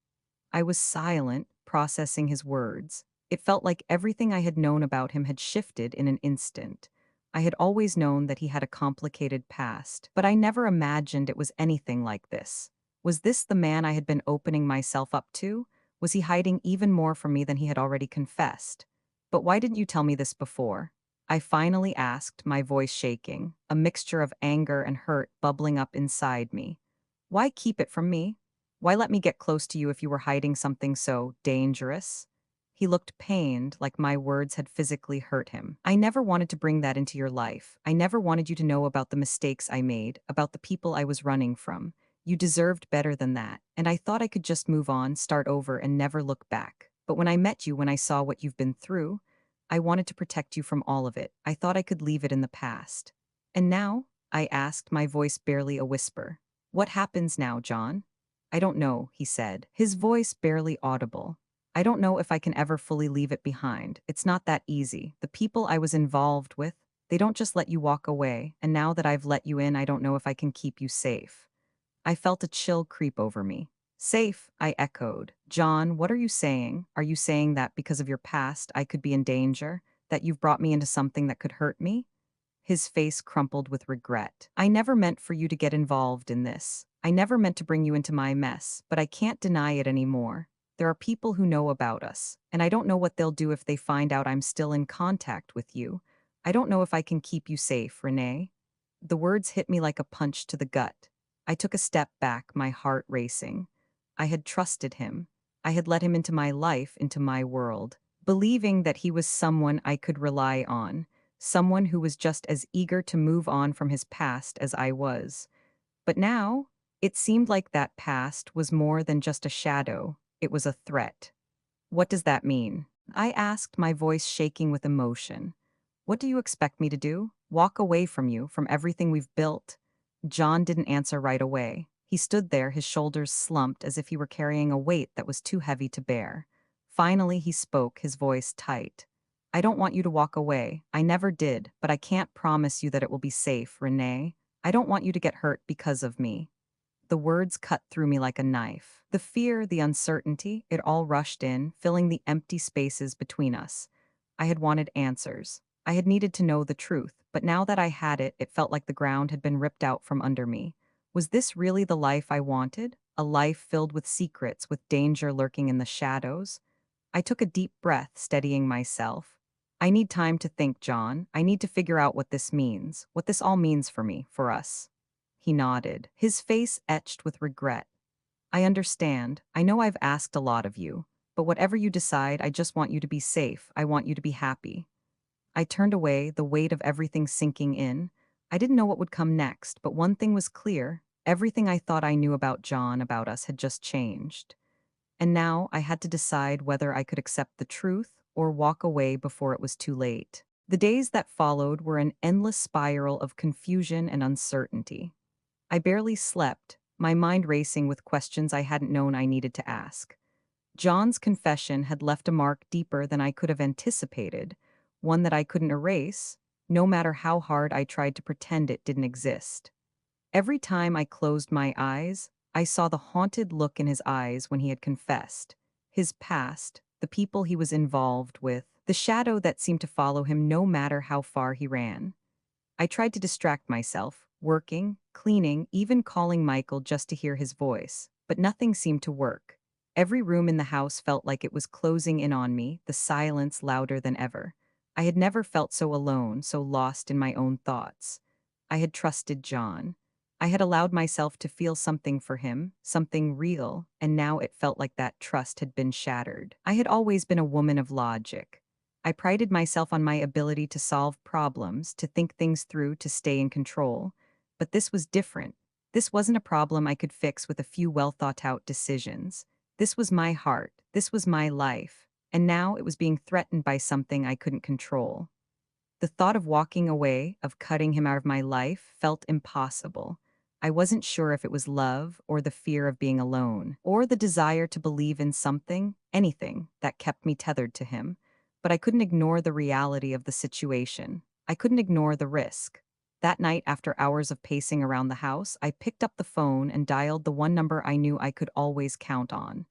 I was silent, processing his words. It felt like everything I had known about him had shifted in an instant. I had always known that he had a complicated past, but I never imagined it was anything like this. Was this the man I had been opening myself up to? Was he hiding even more from me than he had already confessed? But why didn't you tell me this before? I finally asked, my voice shaking, a mixture of anger and hurt bubbling up inside me. Why keep it from me? Why let me get close to you if you were hiding something so dangerous? He looked pained, like my words had physically hurt him. I never wanted to bring that into your life. I never wanted you to know about the mistakes I made, about the people I was running from. You deserved better than that, and I thought I could just move on, start over, and never look back. But when I met you, when I saw what you've been through, I wanted to protect you from all of it. I thought I could leave it in the past. And now? I asked, my voice barely a whisper. What happens now, John? I don't know, he said, his voice barely audible. I don't know if I can ever fully leave it behind. It's not that easy. The people I was involved with, they don't just let you walk away, and now that I've let you in, I don't know if I can keep you safe. I felt a chill creep over me. Safe, I echoed. John, what are you saying? Are you saying that because of your past I could be in danger? That you've brought me into something that could hurt me? His face crumpled with regret. I never meant for you to get involved in this. I never meant to bring you into my mess, but I can't deny it anymore. There are people who know about us, and I don't know what they'll do if they find out I'm still in contact with you. I don't know if I can keep you safe, Renee. The words hit me like a punch to the gut. I took a step back, my heart racing. I had trusted him. I had let him into my life, into my world, believing that he was someone I could rely on, someone who was just as eager to move on from his past as I was. But now, it seemed like that past was more than just a shadow, it was a threat. What does that mean? I asked, my voice shaking with emotion. What do you expect me to do? Walk away from you, from everything we've built? John didn't answer right away. He stood there, his shoulders slumped as if he were carrying a weight that was too heavy to bear. Finally, he spoke, his voice tight. I don't want you to walk away. I never did, but I can't promise you that it will be safe, Renee. I don't want you to get hurt because of me. The words cut through me like a knife. The fear, the uncertainty, it all rushed in, filling the empty spaces between us. I had wanted answers. I had needed to know the truth, but now that I had it, it felt like the ground had been ripped out from under me. Was this really the life I wanted? A life filled with secrets, with danger lurking in the shadows? I took a deep breath, steadying myself. I need time to think, John. I need to figure out what this means, what this all means for me, for us. He nodded, his face etched with regret. I understand. I know I've asked a lot of you, but whatever you decide, I just want you to be safe. I want you to be happy. I turned away, the weight of everything sinking in. I didn't know what would come next, but one thing was clear. Everything I thought I knew about John, about us, had just changed. And now I had to decide whether I could accept the truth or walk away before it was too late. The days that followed were an endless spiral of confusion and uncertainty. I barely slept, my mind racing with questions I hadn't known I needed to ask. John's confession had left a mark deeper than I could have anticipated, one that I couldn't erase, no matter how hard I tried to pretend it didn't exist. Every time I closed my eyes, I saw the haunted look in his eyes when he had confessed. His past, the people he was involved with, the shadow that seemed to follow him no matter how far he ran. I tried to distract myself, working, cleaning, even calling Michael just to hear his voice, but nothing seemed to work. Every room in the house felt like it was closing in on me, the silence louder than ever. I had never felt so alone, so lost in my own thoughts. I had trusted John. I had allowed myself to feel something for him, something real, and now it felt like that trust had been shattered. I had always been a woman of logic. I prided myself on my ability to solve problems, to think things through, to stay in control. But this was different. This wasn't a problem I could fix with a few well thought out decisions. This was my heart. This was my life. And now it was being threatened by something I couldn't control. The thought of walking away, of cutting him out of my life, felt impossible. I wasn't sure if it was love, or the fear of being alone, or the desire to believe in something, anything, that kept me tethered to him. But I couldn't ignore the reality of the situation. I couldn't ignore the risk. That night, after hours of pacing around the house, I picked up the phone and dialed the one number I knew I could always count on.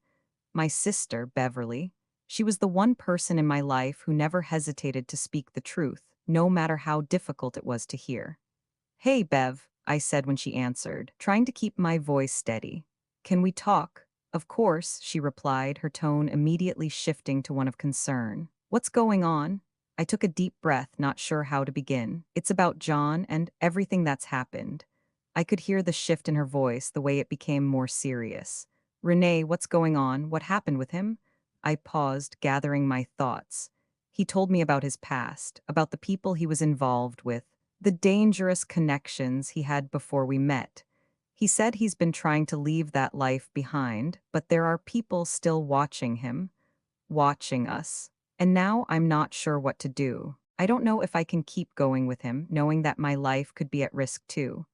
My sister, Beverly. She was the one person in my life who never hesitated to speak the truth, no matter how difficult it was to hear. "Hey, Bev," I said when she answered, trying to keep my voice steady. "Can we talk?" "Of course," she replied, her tone immediately shifting to one of concern. "What's going on?" I took a deep breath, not sure how to begin. "It's about John and everything that's happened." I could hear the shift in her voice, the way it became more serious. "Renee, what's going on? What happened with him?" I paused, gathering my thoughts. He told me about his past, about the people he was involved with, the dangerous connections he had before we met. He said he's been trying to leave that life behind, but there are people still watching him, watching us. And now I'm not sure what to do. I don't know if I can keep going with him, knowing that my life could be at risk too.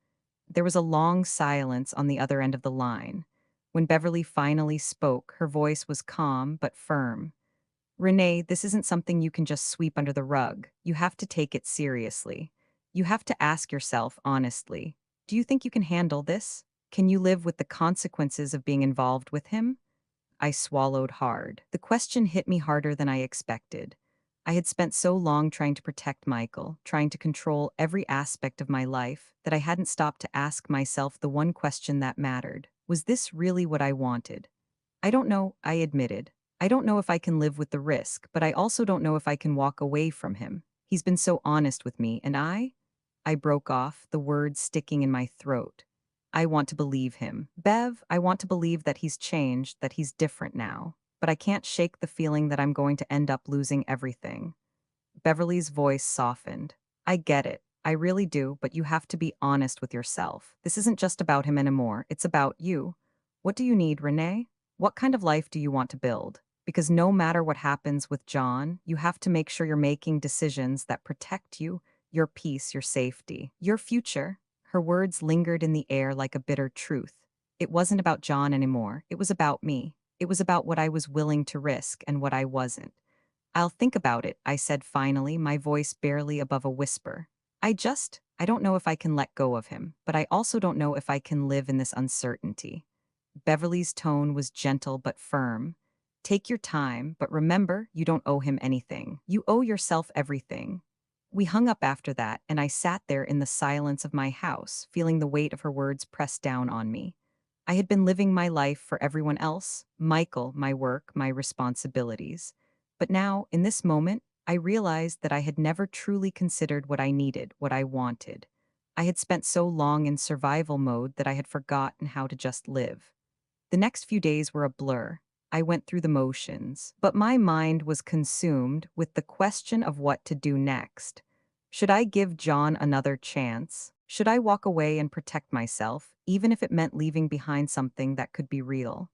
There was a long silence on the other end of the line. When Beverly finally spoke, her voice was calm but firm. "Renee, this isn't something you can just sweep under the rug. You have to take it seriously. You have to ask yourself honestly, do you think you can handle this? Can you live with the consequences of being involved with him?" I swallowed hard. The question hit me harder than I expected. I had spent so long trying to protect Michael, trying to control every aspect of my life, that I hadn't stopped to ask myself the one question that mattered. Was this really what I wanted? "I don't know," I admitted. "I don't know if I can live with the risk, but I also don't know if I can walk away from him. He's been so honest with me, and I broke off, the words sticking in my throat. "I want to believe him. Bev, I want to believe that he's changed, that he's different now. But I can't shake the feeling that I'm going to end up losing everything." Beverly's voice softened. "I get it. I really do, but you have to be honest with yourself. This isn't just about him anymore. It's about you. What do you need, Renee? What kind of life do you want to build? Because no matter what happens with John, you have to make sure you're making decisions that protect you, your peace, your safety, your future." Her words lingered in the air like a bitter truth. It wasn't about John anymore. It was about me. It was about what I was willing to risk and what I wasn't. "I'll think about it," I said finally, my voice barely above a whisper. I don't know if I can let go of him, but I also don't know if I can live in this uncertainty." Beverly's tone was gentle but firm. "Take your time, but remember, you don't owe him anything. You owe yourself everything." We hung up after that, and I sat there in the silence of my house, feeling the weight of her words press down on me. I had been living my life for everyone else, Michael, my work, my responsibilities. But now, in this moment, I realized that I had never truly considered what I needed, what I wanted. I had spent so long in survival mode that I had forgotten how to just live. The next few days were a blur. I went through the motions, but my mind was consumed with the question of what to do next. Should I give John another chance? Should I walk away and protect myself, even if it meant leaving behind something that could be real?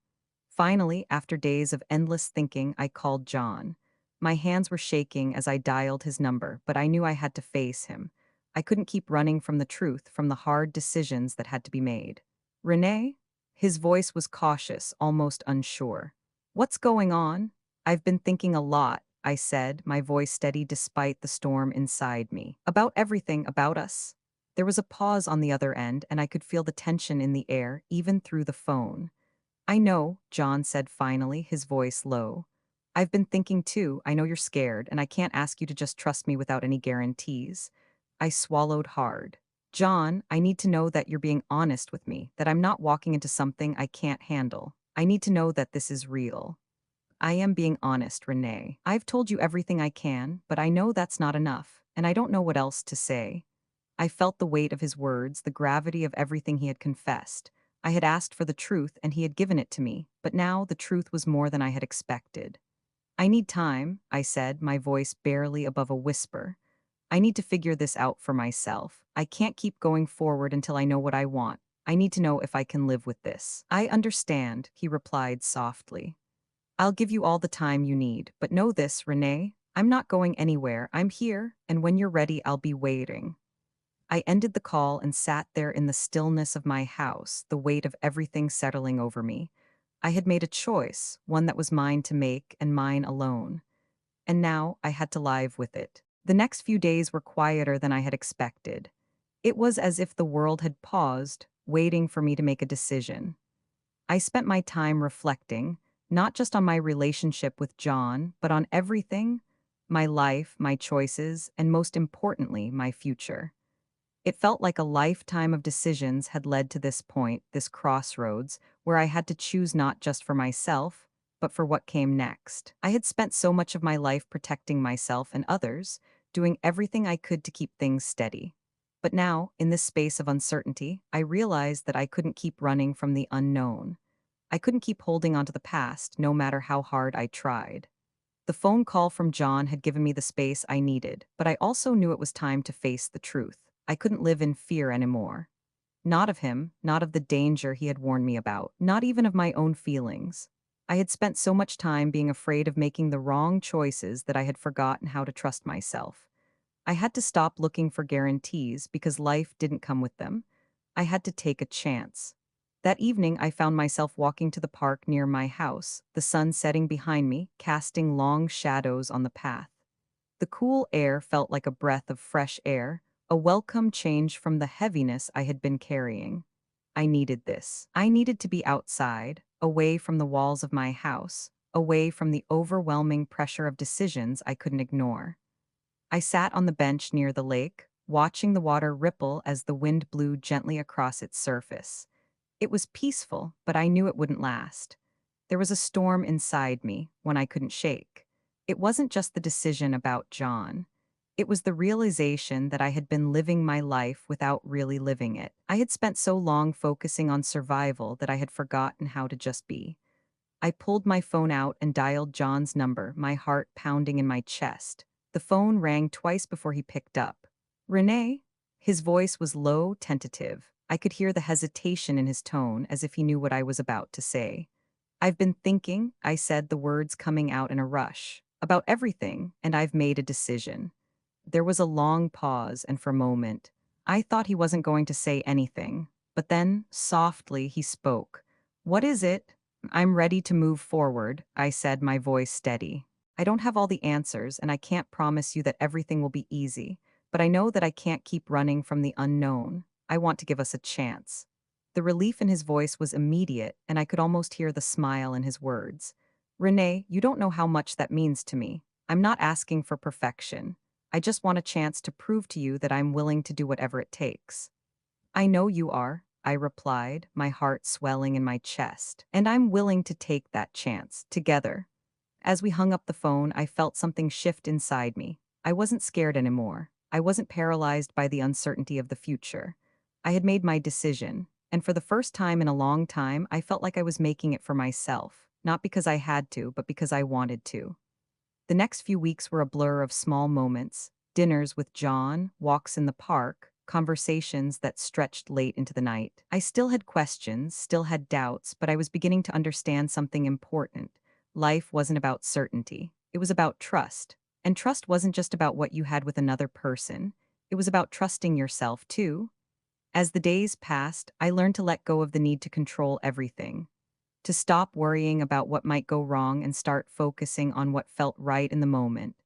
Finally, after days of endless thinking, I called John. My hands were shaking as I dialed his number, but I knew I had to face him. I couldn't keep running from the truth, from the hard decisions that had to be made. Renee? His voice was cautious, almost unsure. What's going on? I've been thinking a lot, I said, my voice steady despite the storm inside me. About everything, about us. There was a pause on the other end, and I could feel the tension in the air, even through the phone. I know, John said finally, his voice low. I've been thinking too. I know you're scared, and I can't ask you to just trust me without any guarantees. I swallowed hard. John, I need to know that you're being honest with me, that I'm not walking into something I can't handle. I need to know that this is real. I am being honest, Renee. I've told you everything I can, but I know that's not enough, and I don't know what else to say. I felt the weight of his words, the gravity of everything he had confessed. I had asked for the truth, and he had given it to me, but now the truth was more than I had expected. I need time, I said, my voice barely above a whisper. I need to figure this out for myself. I can't keep going forward until I know what I want. I need to know if I can live with this. I understand, he replied softly. I'll give you all the time you need, but know this, Renee. I'm not going anywhere. I'm here, and when you're ready, I'll be waiting. I ended the call and sat there in the stillness of my house, the weight of everything settling over me. I had made a choice, one that was mine to make and mine alone. And now I had to live with it. The next few days were quieter than I had expected. It was as if the world had paused, waiting for me to make a decision. I spent my time reflecting, not just on my relationship with John, but on everything, my life, my choices, and most importantly, my future. It felt like a lifetime of decisions had led to this point, this crossroads, where I had to choose not just for myself, but for what came next. I had spent so much of my life protecting myself and others, doing everything I could to keep things steady. But now, in this space of uncertainty, I realized that I couldn't keep running from the unknown. I couldn't keep holding on to the past, no matter how hard I tried. The phone call from John had given me the space I needed, but I also knew it was time to face the truth. I couldn't live in fear anymore. Not of him, not of the danger he had warned me about, not even of my own feelings. I had spent so much time being afraid of making the wrong choices that I had forgotten how to trust myself. I had to stop looking for guarantees because life didn't come with them. I had to take a chance. That evening, I found myself walking to the park near my house, the sun setting behind me, casting long shadows on the path. The cool air felt like a breath of fresh air, a welcome change from the heaviness I had been carrying. I needed this. I needed to be outside, away from the walls of my house, away from the overwhelming pressure of decisions I couldn't ignore. I sat on the bench near the lake, watching the water ripple as the wind blew gently across its surface. It was peaceful, but I knew it wouldn't last. There was a storm inside me, one I couldn't shake. It wasn't just the decision about John. It was the realization that I had been living my life without really living it. I had spent so long focusing on survival that I had forgotten how to just be. I pulled my phone out and dialed John's number, my heart pounding in my chest. The phone rang twice before he picked up. Renee? His voice was low, tentative. I could hear the hesitation in his tone, as if he knew what I was about to say. I've been thinking, I said, the words coming out in a rush, about everything, and I've made a decision. There was a long pause, and for a moment, I thought he wasn't going to say anything. But then, softly, he spoke. What is it? I'm ready to move forward, I said, my voice steady. I don't have all the answers, and I can't promise you that everything will be easy, but I know that I can't keep running from the unknown. I want to give us a chance. The relief in his voice was immediate, and I could almost hear the smile in his words. Renee, you don't know how much that means to me. I'm not asking for perfection. I just want a chance to prove to you that I'm willing to do whatever it takes. I know you are, I replied, my heart swelling in my chest, and I'm willing to take that chance, together. As we hung up the phone, I felt something shift inside me. I wasn't scared anymore. I wasn't paralyzed by the uncertainty of the future. I had made my decision, and for the first time in a long time, I felt like I was making it for myself, not because I had to, but because I wanted to. The next few weeks were a blur of small moments, dinners with John, walks in the park, conversations that stretched late into the night. I still had questions, still had doubts, but I was beginning to understand something important. Life wasn't about certainty, it was about trust. And trust wasn't just about what you had with another person, it was about trusting yourself too. As the days passed, I learned to let go of the need to control everything, to stop worrying about what might go wrong and start focusing on what felt right in the moment.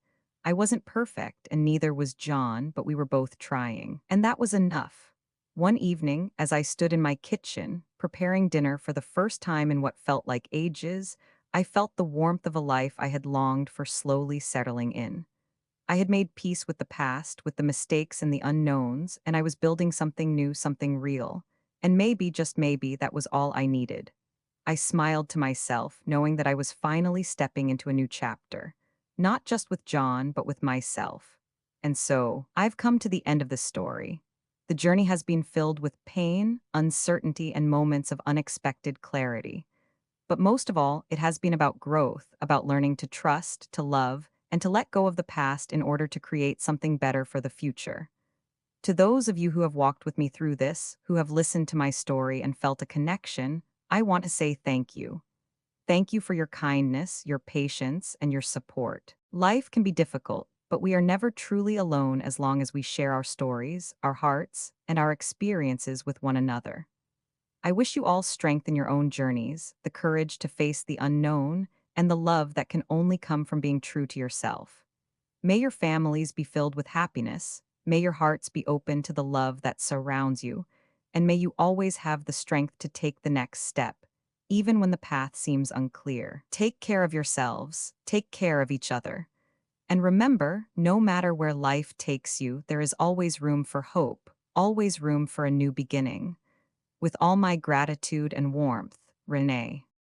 I wasn't perfect, and neither was John, but we were both trying. And that was enough. One evening, as I stood in my kitchen, preparing dinner for the first time in what felt like ages, I felt the warmth of a life I had longed for slowly settling in. I had made peace with the past, with the mistakes and the unknowns, and I was building something new, something real. And maybe, just maybe, that was all I needed. I smiled to myself, knowing that I was finally stepping into a new chapter, not just with John, but with myself. And so, I've come to the end of the story. The journey has been filled with pain, uncertainty, and moments of unexpected clarity. But most of all, it has been about growth, about learning to trust, to love, and to let go of the past in order to create something better for the future. To those of you who have walked with me through this, who have listened to my story and felt a connection, I want to say thank you. Thank you for your kindness, your patience, and your support. Life can be difficult, but we are never truly alone as long as we share our stories, our hearts, and our experiences with one another. I wish you all strength in your own journeys, the courage to face the unknown, and the love that can only come from being true to yourself. May your families be filled with happiness. May your hearts be open to the love that surrounds you. And may you always have the strength to take the next step, even when the path seems unclear. Take care of yourselves, take care of each other. And remember, no matter where life takes you, there is always room for hope, always room for a new beginning. With all my gratitude and warmth, Renee.